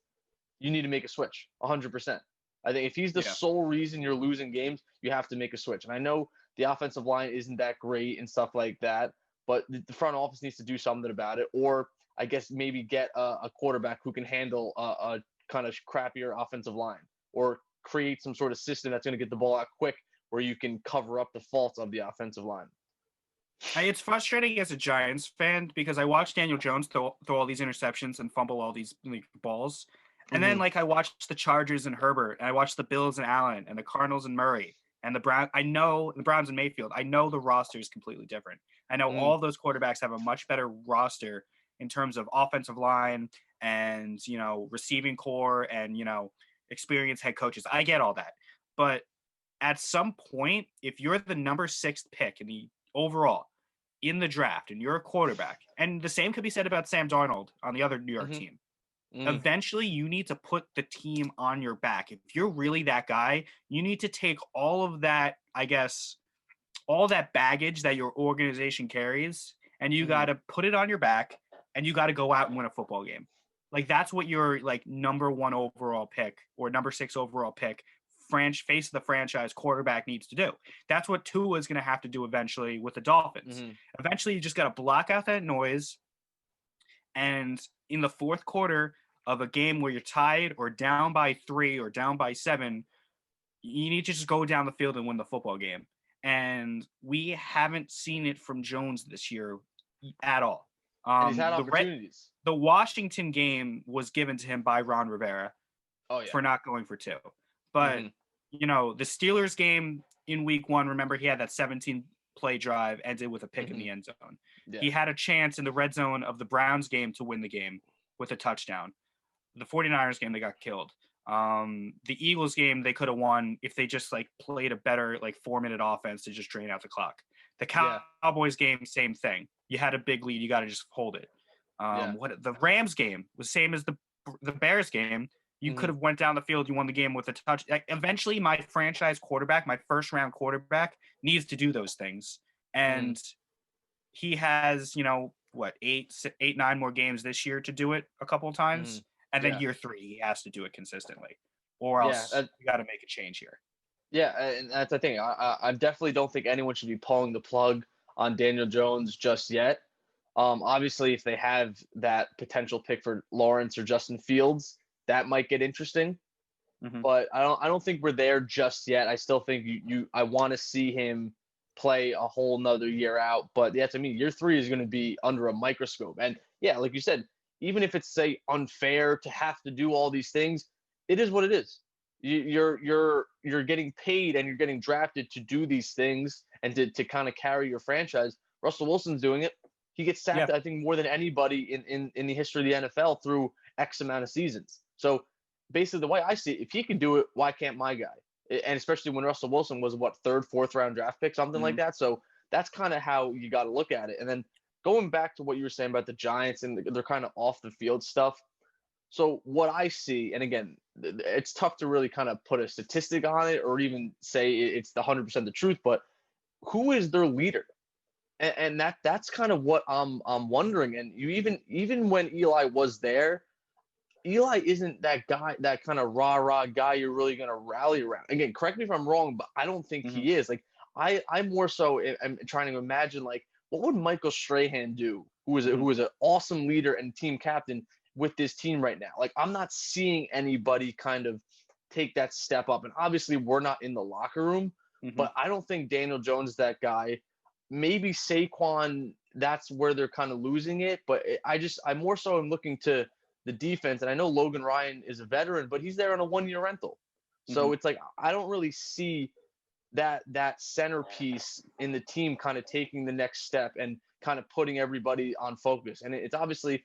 you need to make a switch 100%. I think if he's the sole reason you're losing games, you have to make a switch. And I know the offensive line isn't that great and stuff like that, but the front office needs to do something about it, or I guess maybe get a quarterback who can handle a kind of crappier offensive line, or create some sort of system that's going to get the ball out quick where you can cover up the faults of the offensive line. It's frustrating as a Giants fan because I watched Daniel Jones throw all these interceptions and fumble all these balls. And then I watched the Chargers and Herbert, and I watched the Bills and Allen, and the Cardinals and Murray, and the Browns. I know the Browns and Mayfield. I know the roster is completely different. I know all those quarterbacks have a much better roster in terms of offensive line and receiving core and experienced head coaches. I get all that, but at some point, if you're the number 6th pick in the overall in the draft and you're a quarterback, and the same could be said about Sam Darnold on the other New York team. Mm. Eventually, you need to put the team on your back. If you're really that guy, you need to take all of that, I guess, all that baggage that your organization carries, and you got Mm. to put it on your back, and you got to go out and win a football game. Like that's what your like number 1 overall pick or number 6 overall pick, face of the franchise quarterback needs to do. That's what Tua is going to have to do eventually with the Dolphins. Mm-hmm. Eventually, you just got to block out that noise, and in the fourth quarter of a game where you're tied or down by 3 or down by 7, you need to just go down the field and win the football game. And we haven't seen it from Jones this year at all. And he's had opportunities. The Washington game was given to him by Ron Rivera Oh yeah. for not going for 2. But, the Steelers game in week 1, remember he had that 17 play drive, ended with a pick in the end zone. Yeah. He had a chance in the red zone of the Browns game to win the game with a touchdown. The 49ers game, they got killed. The Eagles game, they could have won if they just like played a better like 4-minute offense to just drain out the clock. The Cowboys game, same thing. You had a big lead, you got to just hold it. What the Rams game was same as the Bears game. You could have went down the field, you won the game with a touch. Like, eventually, my franchise quarterback, my first round quarterback, needs to do those things, and he has 8, 9 more games this year to do it a couple of times. And then year 3, he has to do it consistently, or else you got to make a change here. Yeah, and that's the thing. I definitely don't think anyone should be pulling the plug on Daniel Jones just yet. Obviously, if they have that potential pick for Lawrence or Justin Fields, that might get interesting. But I don't think we're there just yet. I still think I want to see him play a whole nother year out. But yeah, to me, year 3 is going to be under a microscope. And yeah, like you said, even if it's say unfair to have to do all these things, it is what it is. You're getting paid and you're getting drafted to do these things and to kind of carry your franchise. Russell Wilson's doing it. He gets sacked, I think, more than anybody in the history of the NFL through X amount of seasons. So basically, the way I see it, if he can do it, why can't my guy? And especially when Russell Wilson was, 3rd, 4th round draft pick, something like that. So that's kind of how you got to look at it. And then going back to what you were saying about the Giants and they're kind of off the field stuff. So what I see, and again, it's tough to really kind of put a statistic on it or even say it's the 100% the truth, but who is their leader? And that's kind of what I'm wondering. And you even when Eli was there, Eli isn't that guy, that kind of rah guy you're really going to rally around. Again, correct me if I'm wrong, but I don't think he is. Like I more so am trying to imagine like what would Michael Strahan do, who is an awesome leader and team captain with this team right now. Like I'm not seeing anybody kind of take that step up. And obviously we're not in the locker room, but I don't think Daniel Jones is that guy. Maybe Saquon, that's where they're kind of losing it. But I more so am looking to the defense. And I know Logan Ryan is a veteran, but he's there on a 1-year rental. So it's like, I don't really see that centerpiece in the team kind of taking the next step and kind of putting everybody on focus. And it's obviously,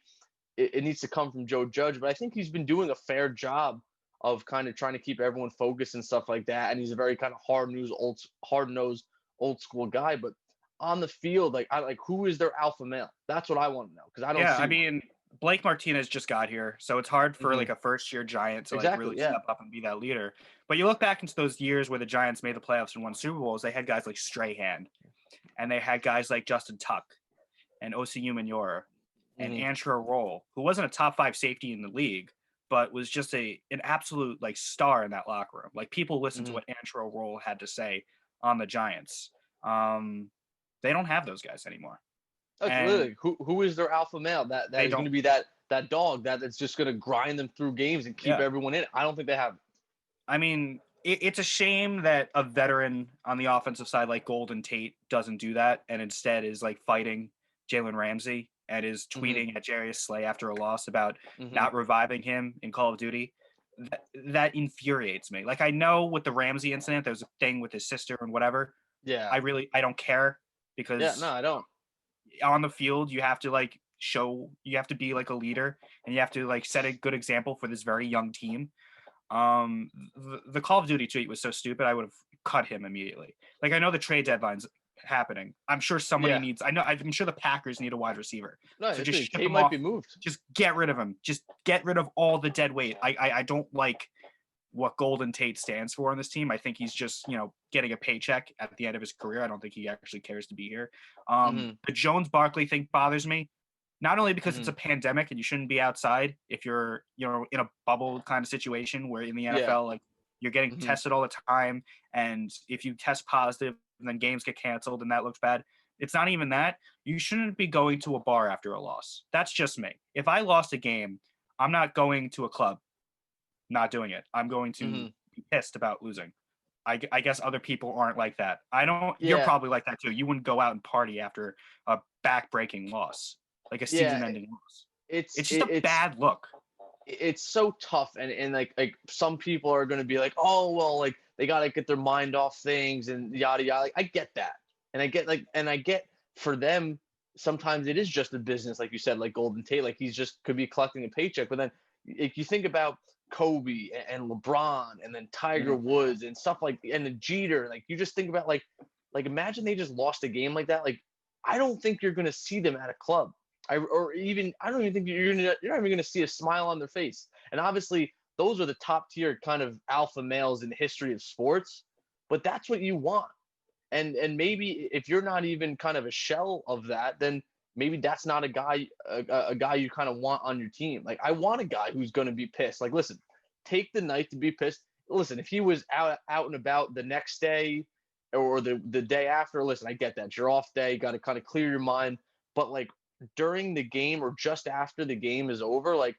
it needs to come from Joe Judge, but I think he's been doing a fair job of kind of trying to keep everyone focused and stuff like that. And he's a very kind of hard-nosed, old school guy. But on the field, like who is their alpha male? That's what I want to know, because I don't. Yeah, I mean, Blake Martinez just got here, so it's hard for like a first-year Giant to like really step up and be that leader. But you look back into those years where the Giants made the playoffs and won Super Bowls, they had guys like Strahan, and they had guys like Justin Tuck, and Osi Umenyiora, and Antrel Roll, who wasn't a top 5 safety in the league, but was just an absolute like star in that locker room. Like people listened to what Antrel Roll had to say on the Giants. They don't have those guys anymore. Literally, who is their alpha male that is going to be that dog that's just going to grind them through games and keep everyone in it? I don't think they have. I mean, it's a shame that a veteran on the offensive side like Golden Tate doesn't do that and instead is like fighting Jalen Ramsey and is tweeting at Jarius Slay after a loss about not reviving him in Call of Duty. That infuriates me. Like I know with the Ramsey incident, there's a thing with his sister and whatever. Yeah. I don't care because I don't. On the field, you have to like you have to be like a leader and you have to like set a good example for this very young team. The Call of Duty tweet was so stupid. I would have cut him immediately. Like I know the trade deadline's happening. I'm sure somebody needs. I'm sure the Packers need a wide receiver. No, So I just think ship Tate him might off. be moved. Just get rid of him. Just get rid of all the dead weight. I don't like what Golden Tate stands for on this team. I think he's just, getting a paycheck at the end of his career. I don't think he actually cares to be here. The Jones Barkley thing bothers me, not only because it's a pandemic and you shouldn't be outside if you're, in a bubble kind of situation where in the NFL, like you're getting tested all the time. And if you test positive and then games get canceled and that looks bad, it's not even that. You shouldn't be going to a bar after a loss. That's just me. If I lost a game, I'm not going to a club. Not doing it. I'm going to be pissed about losing. I guess other people aren't like that. You're probably like that too. You wouldn't go out and party after a back-breaking loss, like a season-ending loss. It's just a bad look. It's so tough, and like some people are going to be like, oh well, like they got to get their mind off things and yada yada. Like, I get that, and I get for them sometimes it is just a business, like you said, like Golden Tate, like he's just could be collecting a paycheck. But then if you think about Kobe and LeBron and then Tiger Woods and stuff and the Jeter, like you just think about like imagine they just lost a game like that. Like I don't think you're gonna see them at a club. I don't even think you're not even gonna see a smile on their face. And obviously those are the top tier kind of alpha males in the history of sports, but that's what you want. And maybe if you're not even kind of a shell of that, then maybe that's not a guy you kind of want on your team. Like I want a guy who's going to be pissed. Like, listen, take the night to be pissed. Listen, if he was out and about the next day or the day after, listen, I get that. It's your off day, you got to kind of clear your mind. But like during the game or just after the game is over, like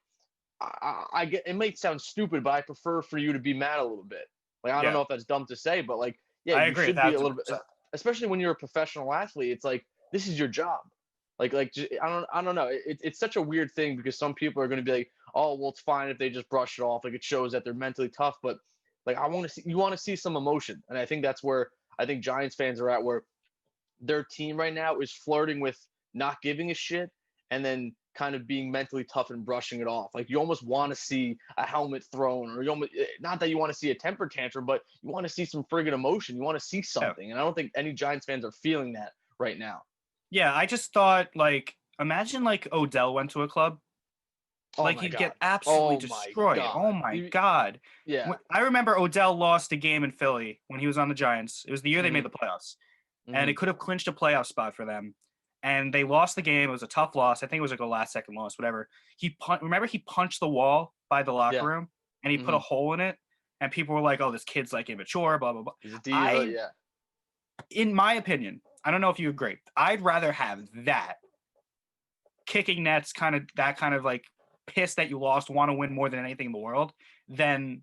I get, it might sound stupid, but I prefer for you to be mad a little bit. Like I don't know if that's dumb to say, but like I you agree, should be a little bit, especially when you're a professional athlete. It's like this is your job. Like I don't know. It's such a weird thing because some people are going to be like, oh, well, it's fine if they just brush it off. Like it shows that they're mentally tough. But like you want to see some emotion, and I think that's where I think Giants fans are at, where their team right now is flirting with not giving a shit and then kind of being mentally tough and brushing it off. Like you almost want to see a helmet thrown, or not that you want to see a temper tantrum, but you want to see some friggin' emotion. You want to see something, and I don't think any Giants fans are feeling that right now. Yeah, I just thought, like, imagine, like, Odell went to a club. Like, he'd get absolutely destroyed. Oh, my God. Yeah. I remember Odell lost a game in Philly when he was on the Giants. It was the year they made the playoffs. And it could have clinched a playoff spot for them. And they lost the game. It was a tough loss. I think it was like a last-second loss, whatever. Remember he punched the wall by the locker room, and he put a hole in it? And people were like, oh, this kid's, like, immature, blah, blah, blah. He's a diva, In my opinion, I don't know if you agree, I'd rather have that kicking nets, that kind of like pissed that you lost, want to win more than anything in the world, than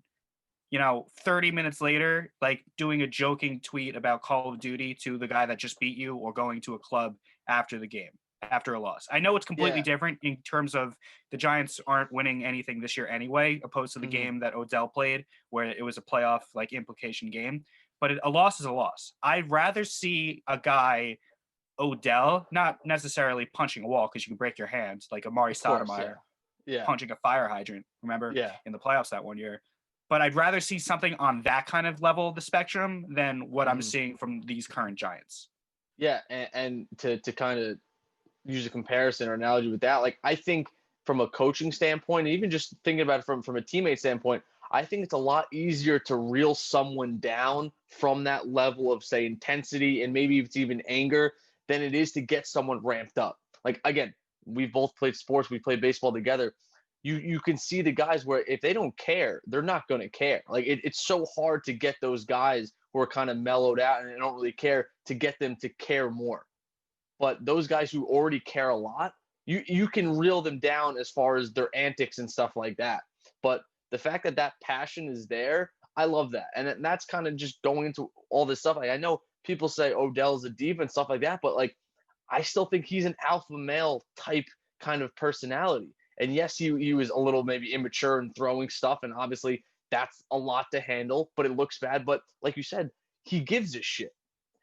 30 minutes later, like doing a joking tweet about Call of Duty to the guy that just beat you, or going to a club after the game, after a loss. I know it's completely different in terms of the Giants aren't winning anything this year anyway, opposed to the game that Odell played, where it was a playoff like implication game. But a loss is a loss. I'd rather see a guy, Odell, not necessarily punching a wall because you can break your hands, like Amari Stoudemire punching a fire hydrant, remember, in the playoffs that one year. But I'd rather see something on that kind of level of the spectrum than what I'm seeing from these current Giants. Yeah, and to kind of use a comparison or analogy with that, like I think from a coaching standpoint, even just thinking about it from a teammate standpoint, I think it's a lot easier to reel someone down from that level of, say, intensity and maybe it's even anger than it is to get someone ramped up. Like, again, we've both played sports. We played baseball together. You can see the guys where if they don't care, they're not going to care. Like, it's so hard to get those guys who are kind of mellowed out and they don't really care to get them to care more. But those guys who already care a lot, you can reel them down as far as their antics and stuff like that. But the fact that passion is there, I love that. And that's kind of just going into all this stuff. Like, I know people say Odell's a diva and stuff like that, but like, I still think he's an alpha male type kind of personality. And yes, he was a little maybe immature in throwing stuff. And obviously that's a lot to handle, but it looks bad. But like you said, he gives a shit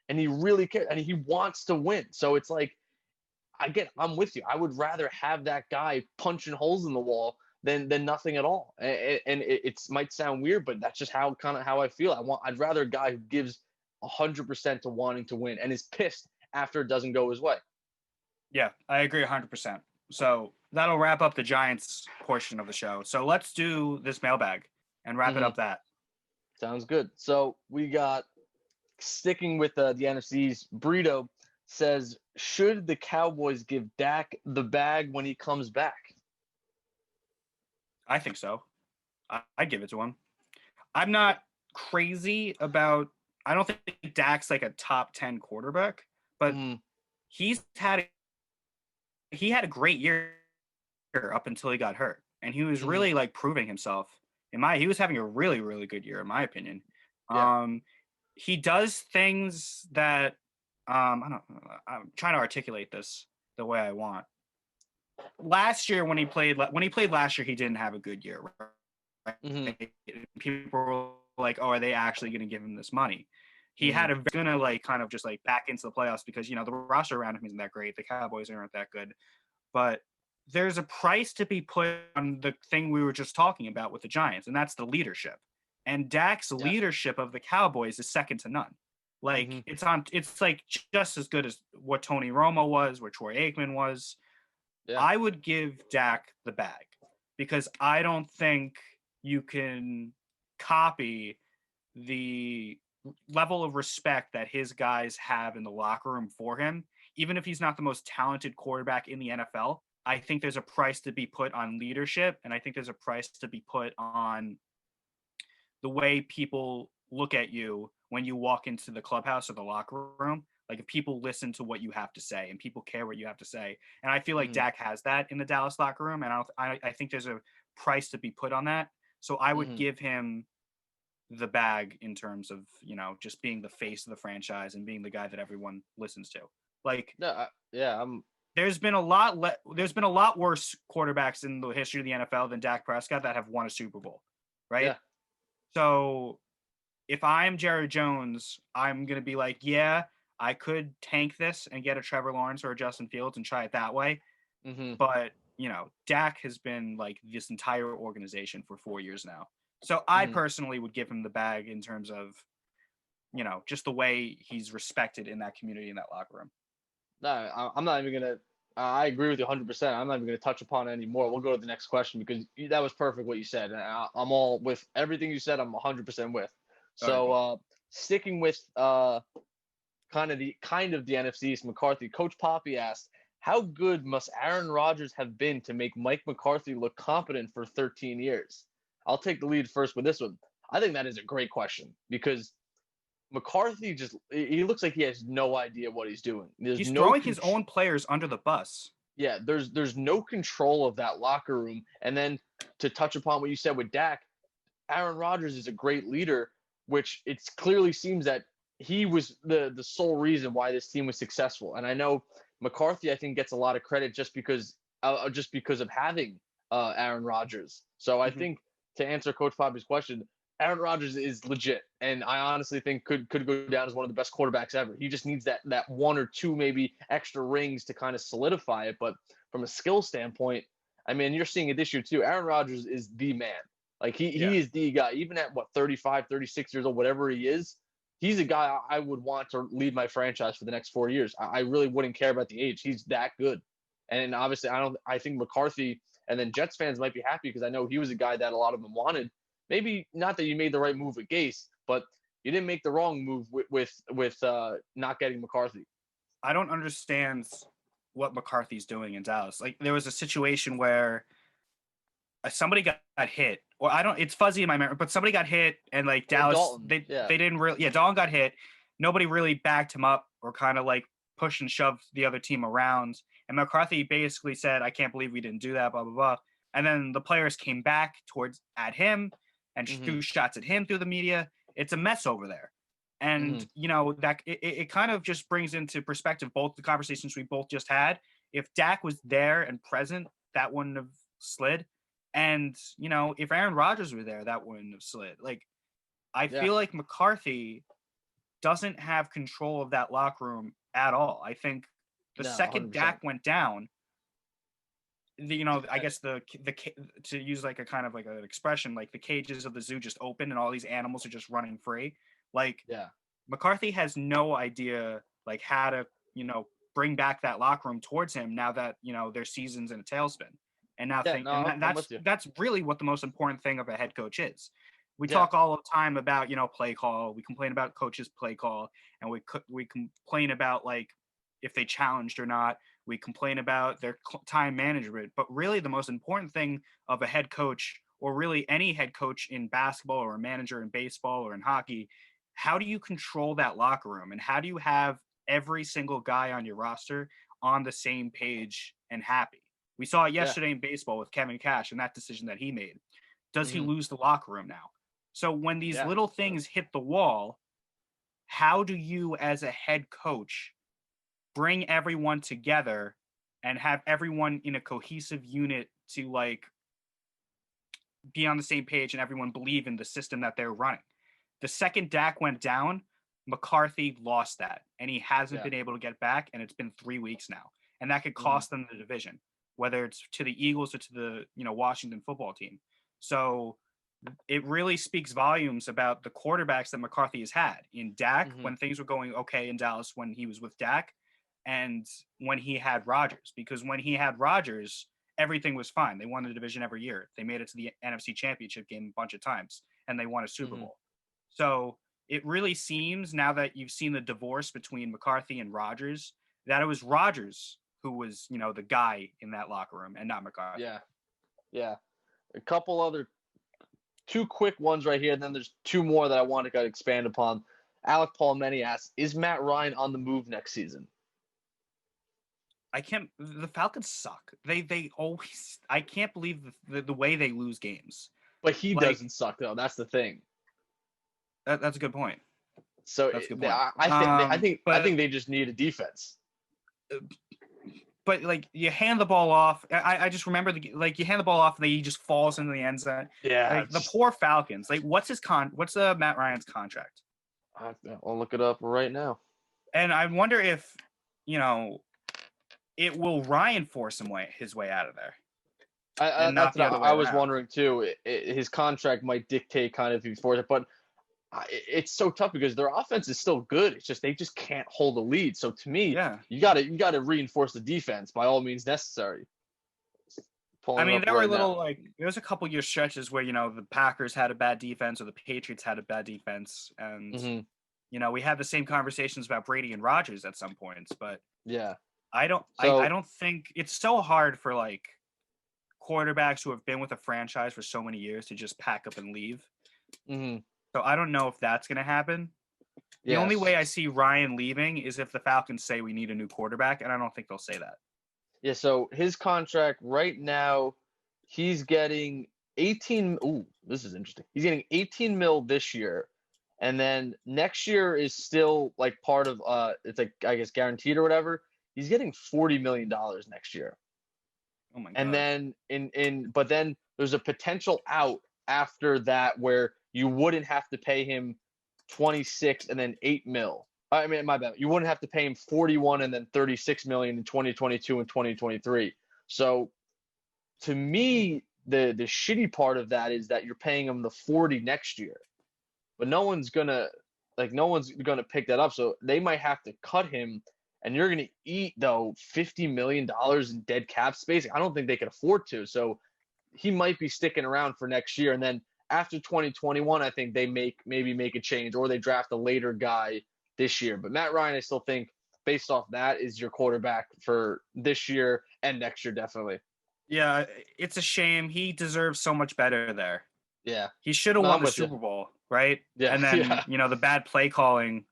and he really cares and he wants to win. So it's like, I'm with you. I would rather have that guy punching holes in the wall than nothing at all. And it might sound weird, but that's just how I feel. I'd rather a guy who gives 100% to wanting to win and is pissed after it doesn't go his way. Yeah, I agree 100%. So that'll wrap up the Giants portion of the show. So let's do this mailbag and wrap it Mhm. up that. Sounds good. So we got, sticking with the NFC's, Brito says, should the Cowboys give Dak the bag when he comes back? I think so. I'd give it to him. I'm not crazy about. I don't think Dak's like a top 10 quarterback, but Mhm. he's had he had a great year up until he got hurt, and he was Mhm. really like proving himself. He was having a really really good year in my opinion. Yeah. He does things that I don't. I'm trying to articulate this the way I want. Last year when he played last year, he didn't have a good year. Mhm. People were like, "Oh, are they actually going to give him this money?" He Mhm. had gonna like kind of just like back into the playoffs because the roster around him isn't that great. The Cowboys aren't that good, but there's a price to be put on the thing we were just talking about with the Giants, and that's the leadership. And Dak's Yeah. leadership of the Cowboys is second to none. Like Mhm. it's like just as good as what Tony Romo was, what Troy Aikman was. Yeah. I would give Dak the bag because I don't think you can copy the level of respect that his guys have in the locker room for him. Even if he's not the most talented quarterback in the NFL, I think there's a price to be put on leadership, and I think there's a price to be put on the way people look at you when you walk into the clubhouse or the locker room. Like if people listen to what you have to say and people care what you have to say, and I feel like Mhm. Dak has that in the Dallas locker room, and I think there's a price to be put on that. So I would Mhm. give him the bag in terms of just being the face of the franchise and being the guy that everyone listens to. Like No, yeah, I'm there's been a lot worse quarterbacks in the history of the NFL than Dak Prescott that have won a Super Bowl, right? yeah. So if I'm Jared Jones, I'm gonna be like, yeah, I could tank this and get a Trevor Lawrence or a Justin Fields and try it that way. Mhm. But Dak has been like this entire organization for 4 years now. So I Mhm. personally would give him the bag in terms of just the way he's respected in that community in that locker room. No, I'm not even gonna. I agree with you 100%. I'm not even gonna touch upon it anymore. We'll go to the next question because that was perfect what you said. And I'm all with everything you said. I'm 100% with. All right, So, cool. sticking with kind of the NFC's McCarthy, Coach Poppy asked, "How good must Aaron Rodgers have been to make Mike McCarthy look competent for 13 years?" I'll take the lead first with this one. I think that is a great question because McCarthy he looks like he has no idea what he's doing. There's He's no throwing his control. own players under the bus. Yeah, there's no control of that locker room. And then to touch upon what you said with Dak, Aaron Rodgers is a great leader, which it clearly seems that he was the sole reason why this team was successful. And I know McCarthy, I think, gets a lot of credit just because of having Aaron Rodgers. So I Mhm. think, to answer Coach Poppy's question, Aaron Rodgers is legit, and I honestly think could go down as one of the best quarterbacks ever. He just needs that one or two maybe extra rings to kind of solidify it. But from a skill standpoint, I mean, you're seeing it this year too. Aaron Rodgers is the man. Like Yeah. he is the guy. Even at what 35, 36 years old, whatever he is, he's a guy I would want to lead my franchise for the next 4 years. I really wouldn't care about the age. He's that good. And obviously, I think McCarthy and then Jets fans might be happy because I know he was a guy that a lot of them wanted. Maybe not that you made the right move with Gase, but you didn't make the wrong move with not getting McCarthy. I don't understand what McCarthy's doing in Dallas. Like there was a situation where somebody got hit, or I don't. It's fuzzy in my memory, but somebody got hit, and like Dallas, Dalton, they yeah. didn't really. Yeah, Dalton got hit. Nobody really backed him up or kind of like pushed and shoved the other team around. And McCarthy basically said, "I can't believe we didn't do that." Blah blah blah. And then the players came back towards at him and Mm-hmm. threw shots at him through the media. It's a mess over there. Mm-hmm. And that it kind of just brings into perspective both the conversations we both just had. If Dak was there and present, that wouldn't have slid. And if Aaron Rodgers were there, that wouldn't have slid. Like I Yeah. feel like McCarthy doesn't have control of that locker room at all. I think the No, second 100%. Dak went down, I guess the to use like a kind of like an expression, like the cages of the zoo just open and all these animals are just running free. Like Yeah. McCarthy has no idea like how to, bring back that locker room towards him now that, their season's in a tailspin. And now Yeah, no, I'm with you. that's really what the most important thing of a head coach is. We Yeah. talk all the time about, play call. We complain about coaches' play call, and we complain about like if they challenged or not. We complain about their time management. But really, the most important thing of a head coach, or really any head coach in basketball or a manager in baseball or in hockey, how do you control that locker room, and how do you have every single guy on your roster on the same page and happy? We saw it Yeah. yesterday in baseball with Kevin Cash and that decision that he made. Does he Mhm. lose the locker room now? So when these Yeah. little things hit the wall, how do you as a head coach bring everyone together and have everyone in a cohesive unit to like be on the same page and everyone believe in the system that they're running? The second Dak went down, McCarthy lost that, and he hasn't Yeah. been able to get back, and it's been 3 weeks now, and that could Mhm. cost them the division, whether it's to the Eagles or to the Washington football team. So it really speaks volumes about the quarterbacks that McCarthy has had in Dak Mhm. when things were going okay in Dallas when he was with Dak, and when he had Rodgers. Because when he had Rodgers, everything was fine. They won the division every year. They made it to the NFC Championship game a bunch of times, and they won a Super Mhm. Bowl. So it really seems now that you've seen the divorce between McCarthy and Rodgers that it was Rodgers who was, the guy in that locker room and not McCarthy. Yeah. Yeah. A couple other two quick ones right here, and then there's two more that I want to expand upon. Alec Palmetti asks, "Is Matt Ryan on the move next season?" I can't. The Falcons suck. They always. I can't believe the way they lose games. But he Like doesn't suck though. That's the thing. that's a good point. So That's a good point. I think they just need a defense. But like you hand the ball off. I just remember you hand the ball off and he just falls into the end zone. Yeah. Like the poor Falcons. Like what's Matt Ryan's contract? I'll look it up right now. And I wonder if it will Ryan force his way out of there. That's what I was wondering too. His contract might dictate kind of if he forces it, but it's so tough because their offense is still good. It's just they just can't hold a lead. So to me, you gotta reinforce the defense by all means necessary. I mean, there was a couple year stretches where the Packers had a bad defense or the Patriots had a bad defense, and we had the same conversations about Brady and Rodgers at some points. But yeah, I don't think it's so hard for like quarterbacks who have been with a franchise for so many years to just pack up and leave. So I don't know if that's going to happen. The only way I see Ryan leaving is if the Falcons say we need a new quarterback, and I don't think they'll say that. Yeah, so his contract right now, he's getting 18. Ooh, this is interesting. He's getting 18 mil this year, and then next year is still like part of it's like I guess guaranteed or whatever. He's getting $40 million next year. Oh my god. And then but then there's a potential out after that where you wouldn't have to pay him 26 and then 8 mil. I mean, my bad. You wouldn't have to pay him 41 and then 36 million in 2022 and 2023. So to me, the shitty part of that is that you're paying him the 40 next year. But no one's gonna pick that up. So they might have to cut him, and you're gonna eat though $50 million in dead cap space. I don't think they can afford to. So he might be sticking around for next year, and then after 2021, I think they maybe make a change or they draft a later guy this year. But Matt Ryan, I still think based off that is your quarterback for this year and next year, definitely. Yeah, it's a shame. He deserves so much better there. Yeah. He should have won the Super Bowl, right? Yeah. And then, the bad play calling,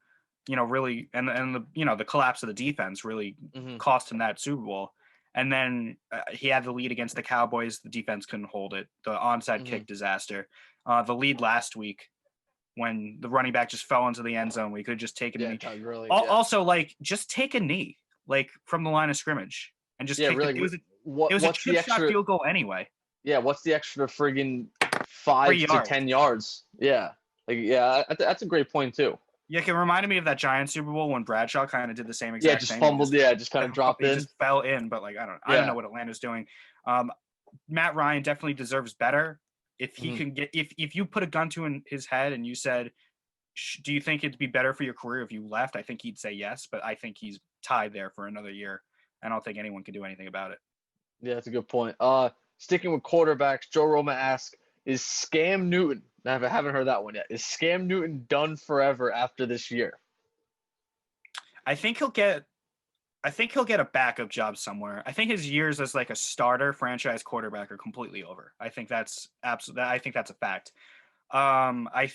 really, and the, the collapse of the defense really cost him that Super Bowl. And then he had the lead against the Cowboys. The defense couldn't hold it. The onside kick disaster. The lead last week when the running back just fell into the end zone. We could have just taken a knee. Really, Also, like, just take a knee, like, from the line of scrimmage. And just kick really, it was a chip shot field goal anyway. Yeah, what's the extra friggin' 5 to 10 yards? Yeah. That's a great point, too. Yeah, it reminded me of that Giants Super Bowl when Bradshaw kind of did the same exact thing. Fumbled. Just kind of dropped in. Just fell in, but like I don't know what Atlanta's doing. Matt Ryan definitely deserves better. If he can get if you put a gun to his head and you said, do you think it'd be better for your career if you left? I think he'd say yes, but I think he's tied there for another year. I don't think anyone can do anything about it. Yeah, that's a good point. Sticking with quarterbacks, Joe Roma asks, is Scam Newton, I haven't heard that one yet, is Scam Newton done forever after this year? I think he'll get a backup job somewhere. I think his years as like a starter franchise quarterback are completely over. I think that's a fact. I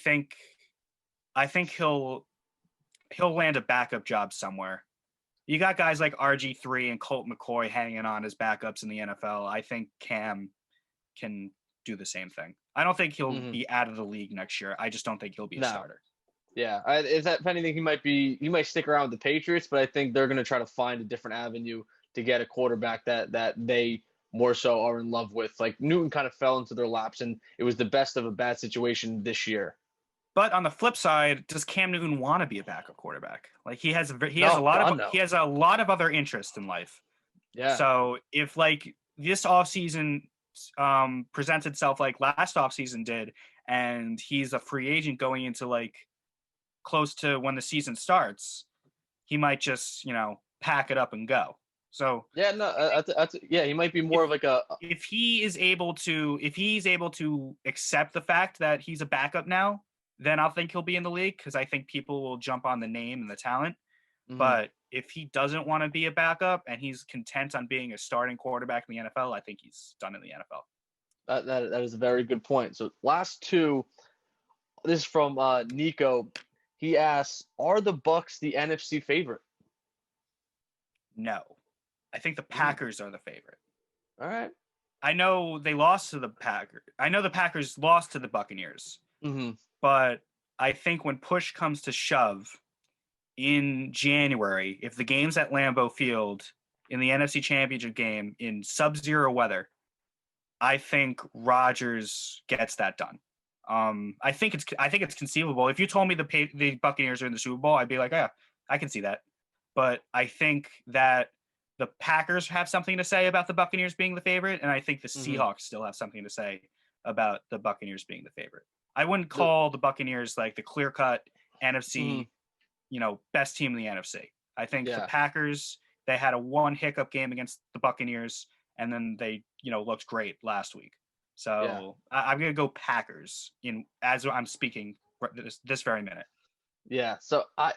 think he'll land a backup job somewhere. You got guys like RG3 and Colt McCoy hanging on as backups in the NFL. I think Cam can do the same thing. I don't think he'll be out of the league next year. I just don't think he'll be a starter. Yeah, if anything, he might stick around with the Patriots, but I think they're going to try to find a different avenue to get a quarterback that they more so are in love with. Like Newton kind of fell into their laps, and it was the best of a bad situation this year. But on the flip side, does Cam Newton want to be a backup quarterback? Like he has a lot of other interests in life. Yeah. So if like this offseason presents itself like last offseason did, and he's a free agent going into like close to when the season starts, he might just, pack it up and go. So yeah, no, he might be more of like a. If he's able to accept the fact that he's a backup now, then I'll think he'll be in the league because I think people will jump on the name and the talent. Mm-hmm. But if he doesn't want to be a backup and he's content on being a starting quarterback in the NFL, I think he's done in the NFL. That is a very good point. So last two, this is from Nico. He asks, are the Bucs the NFC favorite? No. I think the Packers are the favorite. All right. I know they lost to the Packers. I know the Packers lost to the Buccaneers. Mm-hmm. But I think when push comes to shove in January, if the game's at Lambeau Field in the NFC Championship game in sub-zero weather, I think Rodgers gets that done. I think it's conceivable. If you told me the Buccaneers are in the Super Bowl, I'd be like, yeah, I can see that. But I think that the Packers have something to say about the Buccaneers being the favorite, and I think the Seahawks still have something to say about the Buccaneers being the favorite. I wouldn't call the Buccaneers like the clear-cut NFC, best team in the NFC. I think the Packers, they had a one hiccup game against the Buccaneers, and then they, looked great last week. So I'm going to go Packers as I'm speaking this very minute. Yeah. So I'm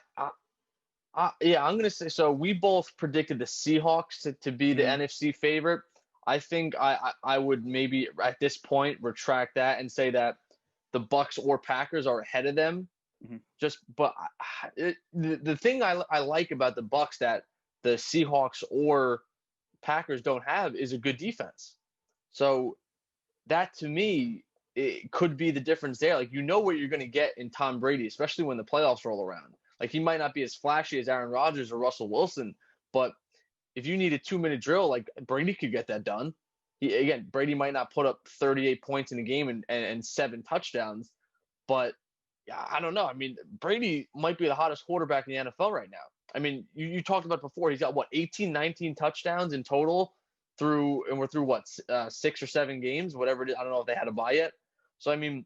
going to say, so we both predicted the Seahawks to be the NFC favorite. I think I would maybe at this point retract that and say that the Bucs or Packers are ahead of them. The thing I like about the Bucs that the Seahawks or Packers don't have is a good defense. So that to me, it could be the difference there. Like, what you're going to get in Tom Brady, especially when the playoffs roll around. Like, he might not be as flashy as Aaron Rodgers or Russell Wilson, but if you need a 2-minute drill, like Brady could get that done. Brady might not put up 38 points in a game and 7 touchdowns, but I don't know. I mean, Brady might be the hottest quarterback in the NFL right now. I mean, you talked about before, he's got 18, 19 touchdowns in total we're through 6 or 7 games, whatever it is. I don't know if they had a bye yet. So, I mean,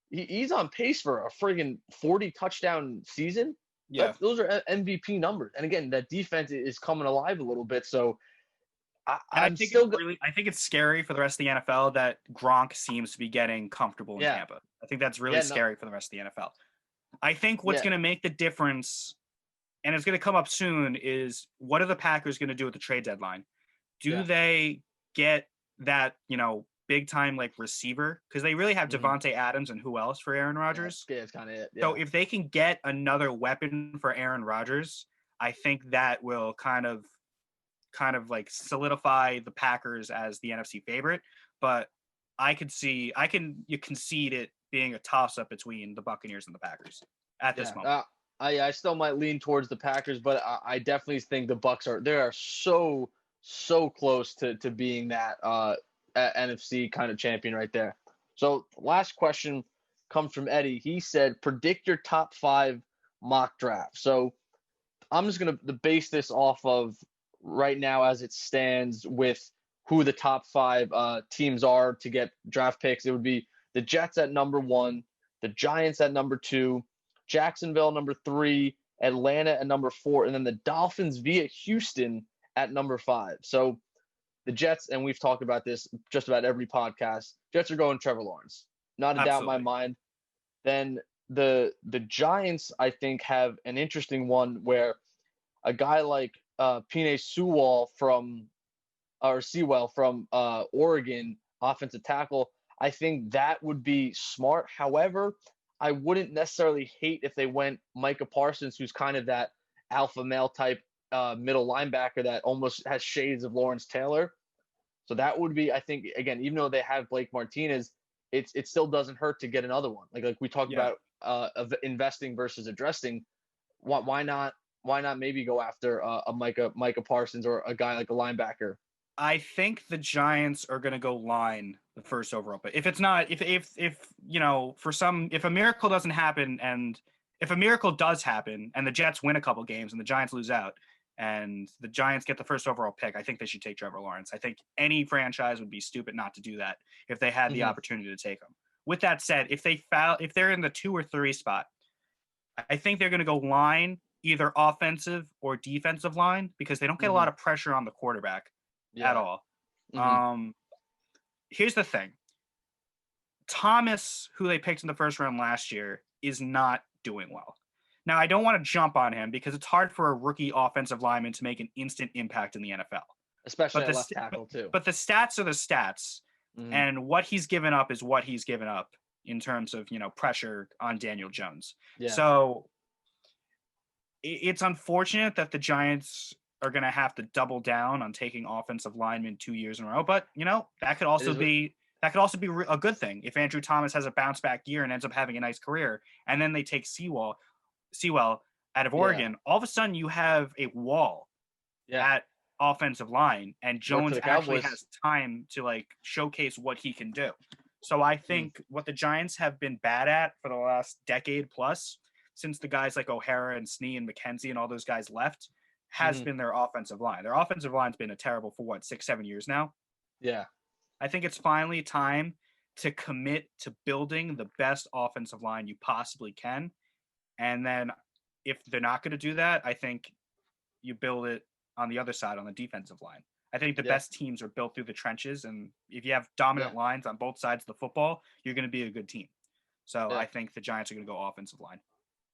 he's on pace for a friggin' 40 touchdown season. Yeah. Those are MVP numbers. And again, that defense is coming alive a little bit. So, I think it's scary for the rest of the NFL that Gronk seems to be getting comfortable in Tampa. I think that's really scary for the rest of the NFL. I think what's going to make the difference, and it's going to come up soon, is what are the Packers going to do at the trade deadline? Do they get that, big time like receiver? Because they really have Devontae Adams and who else for Aaron Rodgers? Yeah, it's kind of it. Yeah. So if they can get another weapon for Aaron Rodgers, I think that will kind of like solidify the Packers as the NFC favorite. But you concede it being a toss-up between the Buccaneers and the Packers at this moment. I still might lean towards the Packers, but I definitely think the Bucs are so close to being that NFC kind of champion right there. So last question comes from Eddie. He said, predict your top 5 mock draft. So I'm just going to base this off of right now as it stands with who the top 5 teams are to get draft picks. It would be the Jets at number 1, the Giants at number 2, Jacksonville number 3, Atlanta at number 4, and then the Dolphins via Houston at number 5. So the Jets, and we've talked about this just about every podcast, Jets are going Trevor Lawrence. Not a doubt in my Absolutely. mind. Then the Giants, I think, have an interesting one where a guy like Penei Sewell from Oregon, offensive tackle, I think that would be smart. However, I wouldn't necessarily hate if they went Micah Parsons, who's kind of that alpha male type middle linebacker that almost has shades of Lawrence Taylor. So that would be, I think, again, even though they have Blake Martinez, it still doesn't hurt to get another one. Like we talked Yeah. about of investing versus addressing. Why not? Why not maybe go after a Micah Parsons or a guy like a linebacker? I think the Giants are going to go line the first overall pick. If it's not, if you know, if a miracle doesn't happen, and if a miracle does happen, and the Jets win a couple games and the Giants lose out, and the Giants get the first overall pick, I think they should take Trevor Lawrence. I think any franchise would be stupid not to do that if they had the opportunity to take him. With that said, if they're in the 2 or 3 spot, I think they're going to go line, either offensive or defensive line, because they don't get a lot of pressure on the quarterback at all. Here's the thing. Thomas, who they picked in the first round last year, is not doing well. Now, I don't want to jump on him because it's hard for a rookie offensive lineman to make an instant impact in the NFL. Especially at left tackle, too. But the stats are the stats, and what he's given up is what he's given up in terms of, pressure on Daniel Jones. Yeah. So it's unfortunate that the Giants are going to have to double down on taking offensive linemen 2 years in a row. But, that could also be a good thing if Andrew Thomas has a bounce back year and ends up having a nice career. And then they take Sewell out of Oregon. All of a sudden you have a wall at offensive line, and Jones actually has time to showcase what he can do. So I think what the Giants have been bad at for the last decade plus, since the guys like O'Hara and Snee and McKenzie and all those guys left, has been their offensive line. Their offensive line's been a terrible for 6-7 years now. Yeah. I think it's finally time to commit to building the best offensive line you possibly can. And then if they're not going to do that, I think you build it on the other side, on the defensive line. I think the best teams are built through the trenches. And if you have dominant lines on both sides of the football, you're going to be a good team. So I think the Giants are going to go offensive line.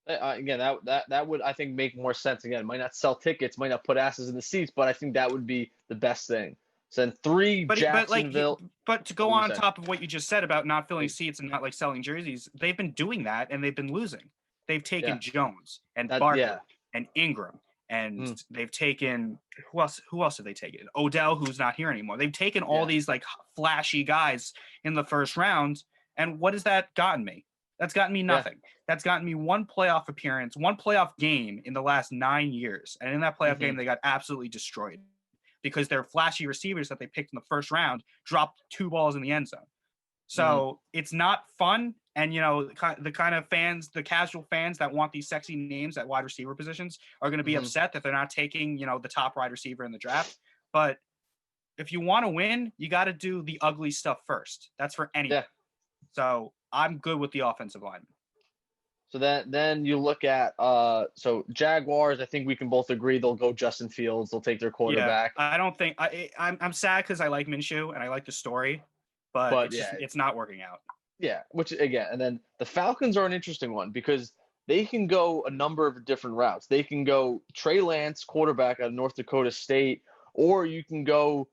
Again, that would, I think, make more sense. Again, might not sell tickets, might not put asses in the seats, but I think that would be the best thing. So then 3, Jacksonville. But to go on top of what you just said about not filling seats and not selling jerseys, they've been doing that and they've been losing. They've taken Jones and Barker and Ingram, and they've taken who else have they taken? Odell, who's not here anymore. They've taken all these flashy guys in the first round, and what has that gotten me? That's gotten me nothing. That's gotten me one playoff appearance, one playoff game in the last 9 years. And in that playoff game, they got absolutely destroyed because their flashy receivers that they picked in the first round dropped 2 balls in the end zone. So it's not fun. And, the kind of fans, the casual fans that want these sexy names at wide receiver positions are going to be upset that they're not taking, the top wide receiver in the draft. But if you want to win, you got to do the ugly stuff first. That's for anyone. Yeah. So I'm good with the offensive lineman. So then you look at Jaguars. I think we can both agree they'll go Justin Fields. They'll take their quarterback. Yeah, I don't think I'm sad because I like Minshew and I like the story, but it's not working out. Yeah, which again, and then the Falcons are an interesting one because they can go a number of different routes. They can go Trey Lance, quarterback out of North Dakota State, or you can go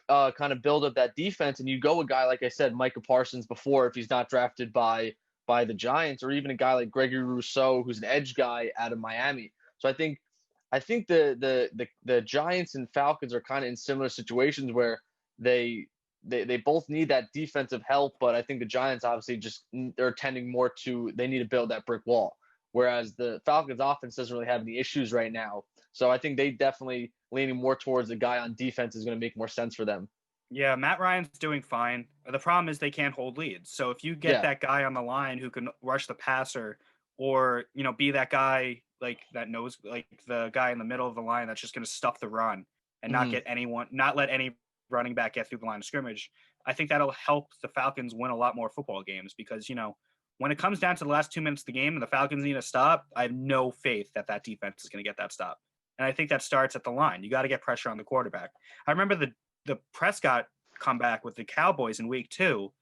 kind of build up that defense, and you go a guy like I said, Micah Parsons before, if he's not drafted by the Giants, or even a guy like Gregory Rousseau, who's an edge guy out of Miami. So I think the Giants and Falcons are kind of in similar situations where they both need that defensive help, but I think the Giants obviously they're tending more to they need to build that brick wall, whereas the Falcons offense doesn't really have any issues right now. So I think they definitely leaning more towards the guy on defense is going to make more sense for them. Yeah, Matt Ryan's doing fine. The problem is they can't hold leads. So if you get that guy on the line who can rush the passer, or be that guy that knows the guy in the middle of the line that's just going to stuff the run and not let any running back get through the line of scrimmage, I think that'll help the Falcons win a lot more football games because when it comes down to the last 2 minutes of the game and the Falcons need a stop, I have no faith that that defense is going to get that stop. And I think that starts at the line. You got to get pressure on the quarterback. I remember the Prescott comeback with the Cowboys in week 2.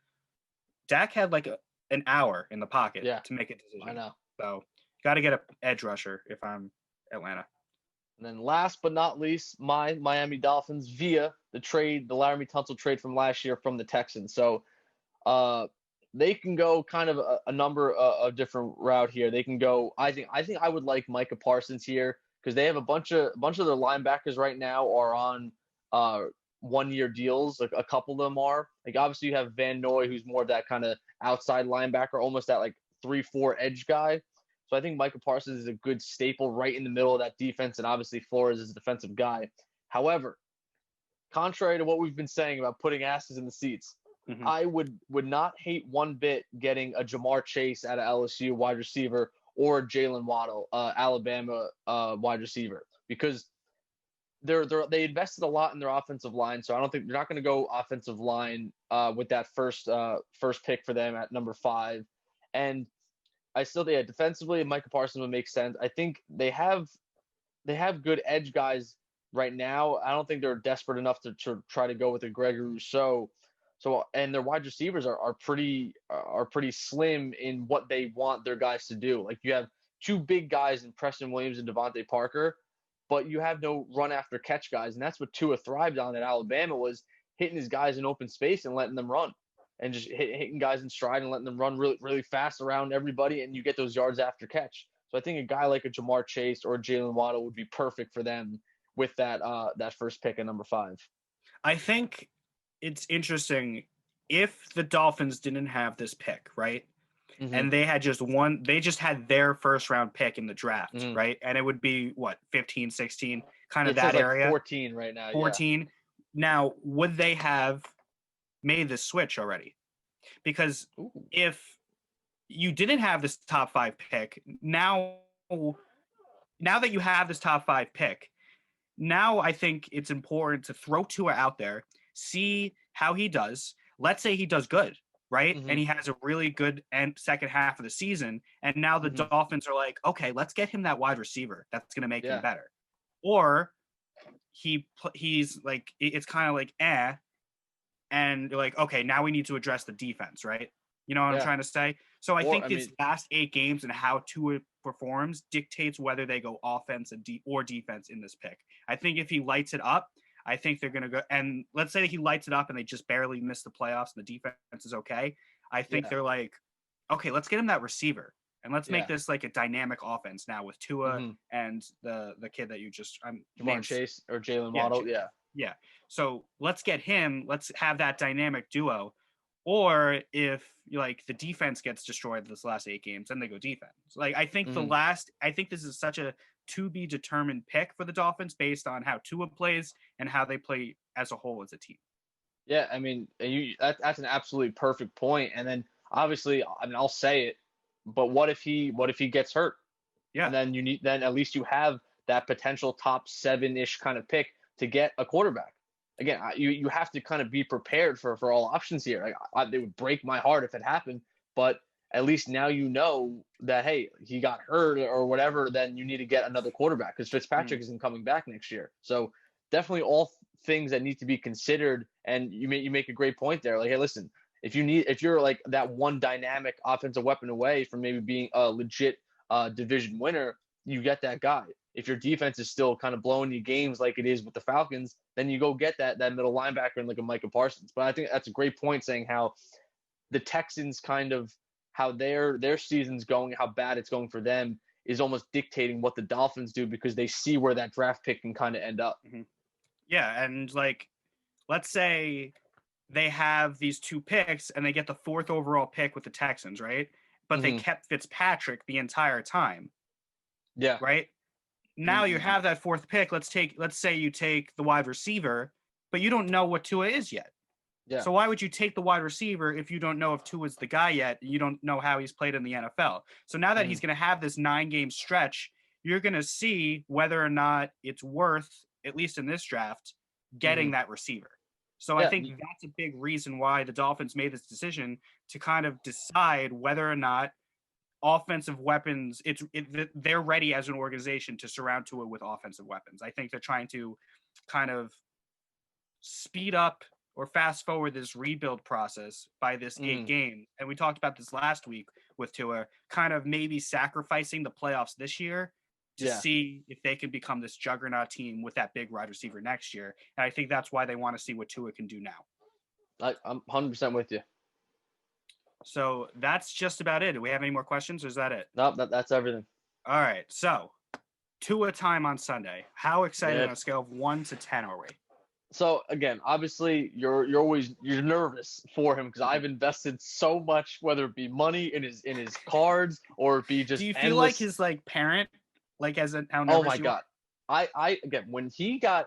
Dak had like an hour in the pocket to make a decision. I know. So got to get an edge rusher if I'm Atlanta. And then last but not least, my Miami Dolphins via the Laramie Tunsil trade from last year from the Texans. So they can go kind of a number of different route here. They can go. I think I would like Micah Parsons here because they have a bunch of their linebackers right now are on 1-year deals. Like a couple of them are. Like obviously you have Van Noy, who's more of that kind of outside linebacker, almost that like 3-4 edge guy. So I think Micah Parsons is a good staple right in the middle of that defense, and obviously Flores is a defensive guy. However, contrary to what we've been saying about putting asses in the seats, I would not hate one bit getting a Jamar Chase out of LSU wide receiver or Jalen Waddle, Alabama wide receiver, because they invested a lot in their offensive line. So I don't think they're not going to go offensive line with that first pick for them at number 5. And I still think defensively, Micah Parsons would make sense. I think they have good edge guys right now. I don't think they're desperate enough to try to go with a Gregory Rousseau. So, and their wide receivers are pretty slim in what they want their guys to do. Like you have 2 big guys in Preston Williams and Devontae Parker, but you have no run after catch guys. And that's what Tua thrived on at Alabama, was hitting his guys in open space and letting them run, and just hitting guys in stride and letting them run really, really fast around everybody. And you get those yards after catch. So I think a guy like a Jamar Chase or Jalen Waddle would be perfect for them with that first pick at number 5. I think it's interesting if the Dolphins didn't have this pick, right? And they had they just had their first round pick in the draft, right? And it would be what, 15, 16, kind of that area. Like 14 right now. 14. Yeah. Now, would they have made the switch already? Because if you didn't have this top 5 pick, now that you have this top 5 pick, now I think it's important to throw Tua out there, see how he does. Let's say he does good, right? And he has a really good second half of the season. And now the Dolphins are like, okay, let's get him that wide receiver that's going to make him better. Or he's like, it's kind of like, and you're like, okay, now we need to address the defense, right? You know what I'm trying to say? So I think these last 8 games and how Tua performs dictates whether they go offense or defense in this pick. I think if he lights it up, I think they're going to go. And let's say that he lights it up and they just barely miss the playoffs and the defense is okay. I think they're like, okay, let's get him that receiver. And let's make this like a dynamic offense now with Tua and the kid that you just Jamar Chase or Jalen Waddle. Yeah. So let's get him. Let's have that dynamic duo. Or if like the defense gets destroyed this last 8 games, then they go defense. Like I think I think this is such a to be determined pick for the Dolphins based on how Tua plays and how they play as a whole as a team. Yeah, I mean, that's an absolutely perfect point. And then obviously, I mean, I'll say it, but what if he gets hurt? Yeah. And then at least you have that potential top 7-ish kind of pick to get a quarterback. Again, you have to kind of be prepared for all options here. Like it would break my heart if it happened, but at least now you know that, hey, he got hurt or whatever, then you need to get another quarterback because Fitzpatrick isn't coming back next year. So definitely all things that need to be considered. And you make a great point there. Like, hey, listen, if you're like that one dynamic offensive weapon away from maybe being a legit division winner, you get that guy. If your defense is still kind of blowing you games like it is with the Falcons, then you go get that middle linebacker and like a Micah Parsons. But I think that's a great point, saying how the Texans kind of how their season's going, how bad it's going for them is almost dictating what the Dolphins do because they see where that draft pick can kind of end up. Yeah, and like let's say they have these 2 picks and they get the 4th overall pick with the Texans, right? But they kept Fitzpatrick the entire time. Yeah. Right? Now you have that 4th pick. Let's say you take the wide receiver, but you don't know what Tua is yet. Yeah. So why would you take the wide receiver if you don't know if Tua's the guy yet? You don't know how he's played in the NFL. So now that he's going to have this 9-game stretch, you're going to see whether or not it's worth, at least in this draft, getting that receiver. So I think that's a big reason why the Dolphins made this decision to kind of decide whether or not offensive weapons, they're ready as an organization to surround Tua with offensive weapons. I think they're trying to kind of speed up or fast forward this rebuild process by this 8 games. And we talked about this last week with Tua, kind of maybe sacrificing the playoffs this year to see if they can become this juggernaut team with that big wide receiver next year. And I think that's why they want to see what Tua can do now. I'm 100% with you. So that's just about it. Do we have any more questions, or is that it? No, that's everything. All right. So Tua time on Sunday. How excited on a scale of 1 to 10 are we? So again, obviously you're nervous for him because I've invested so much, whether it be money in his cards or it be just. Do you feel like his parent, as a how nervous? Oh my God. I again, when he got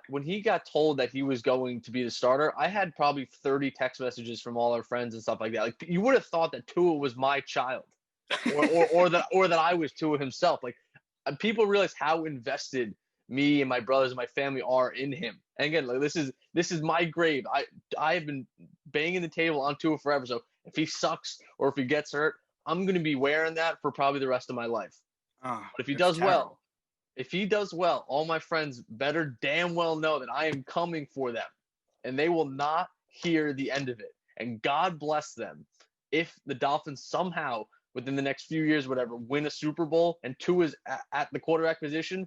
told that he was going to be the starter, I had probably 30 text messages from all our friends and stuff like that. Like, you would have thought that Tua was my child, or that I was Tua himself. Like, people realize how invested me and my brothers and my family are in him. And again, like, this is my grave. I have been banging the table on Tua forever. So if he sucks or if he gets hurt, I'm gonna be wearing that for probably the rest of my life. But if he does well. If he does well, all my friends better damn well know that I am coming for them, and they will not hear the end of it. And God bless them if the Dolphins somehow, within the next few years, whatever, win a Super Bowl and Tua's at the quarterback position,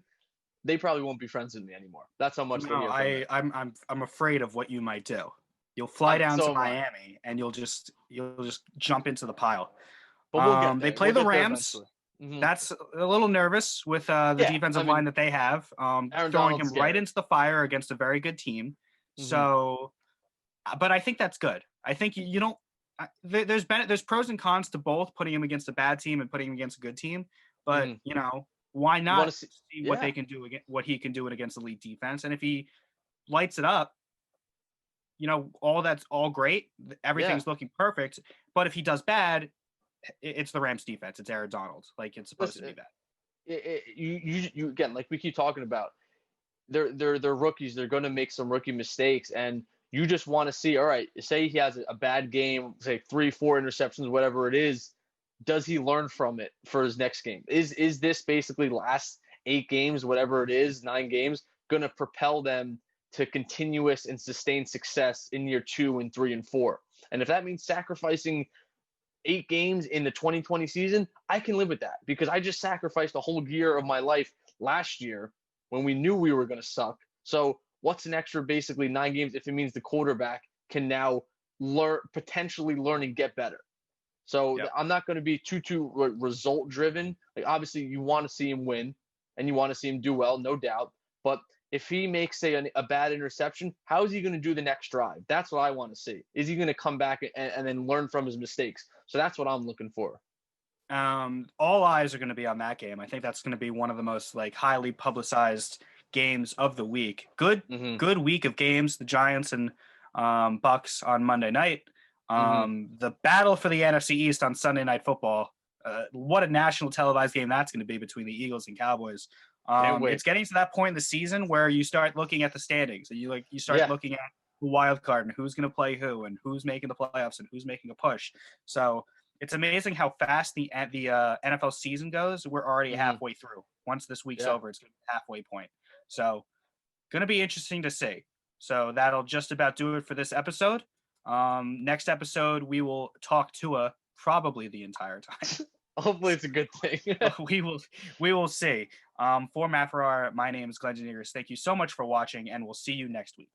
they probably won't be friends with me anymore. That's how much. No, I'm afraid of what you might do. You'll fly down to Miami and you'll just jump into the pile. But we'll get there. They play the Rams. That's a little nervous with the defensive line that they have, throwing him right into the fire against a very good team. So, but I think that's good. I think you don't. There's pros and cons to both putting him against a bad team and putting him against a good team. But why not see what they can do what he can do it against elite defense? And if he lights it up, that's all great. Everything's looking perfect. But if he does bad, it's the Rams defense. It's Aaron Donald. Like, it's supposed to be bad. You again, like we keep talking about, they're rookies. They're going to make some rookie mistakes, and you just want to see. All right, say he has a bad game, say 3-4 interceptions, whatever it is. Does he learn from it for his next game? Is this basically last 8 games, whatever it is, 9 games, going to propel them to continuous and sustained success in year 2 and 3 and 4? And if that means sacrificing 8 games in the 2020 season, I can live with that, because I just sacrificed a whole year of my life last year when we knew we were going to suck. So what's an extra basically 9 games if it means the quarterback can now potentially learn and get better? So I'm not going to be too result driven. Like, obviously you want to see him win and you want to see him do well, no doubt. But if he makes, say, a bad interception, how is he going to do the next drive? That's what I want to see. Is he going to come back and then learn from his mistakes? So that's what I'm looking for. All eyes are going to be on that game. I think that's going to be one of the most highly publicized games of the week. Good week of games. The Giants and Bucks on Monday night. The battle for the NFC East on Sunday Night Football. What a national televised game that's going to be between the Eagles and Cowboys. It's getting to that point in the season where you start looking at the standings and you start looking at the wild card and who's going to play who and who's making the playoffs and who's making a push. So it's amazing how fast the NFL season goes. We're already halfway through. Once this week's over, it's going to be the halfway point. So going to be interesting to see. So that'll just about do it for this episode. Next episode, we will talk Tua probably the entire time. Hopefully it's a good thing. we will see. For Matt Farrar, my name is Glen and Matt. Thank you so much for watching, and we'll see you next week.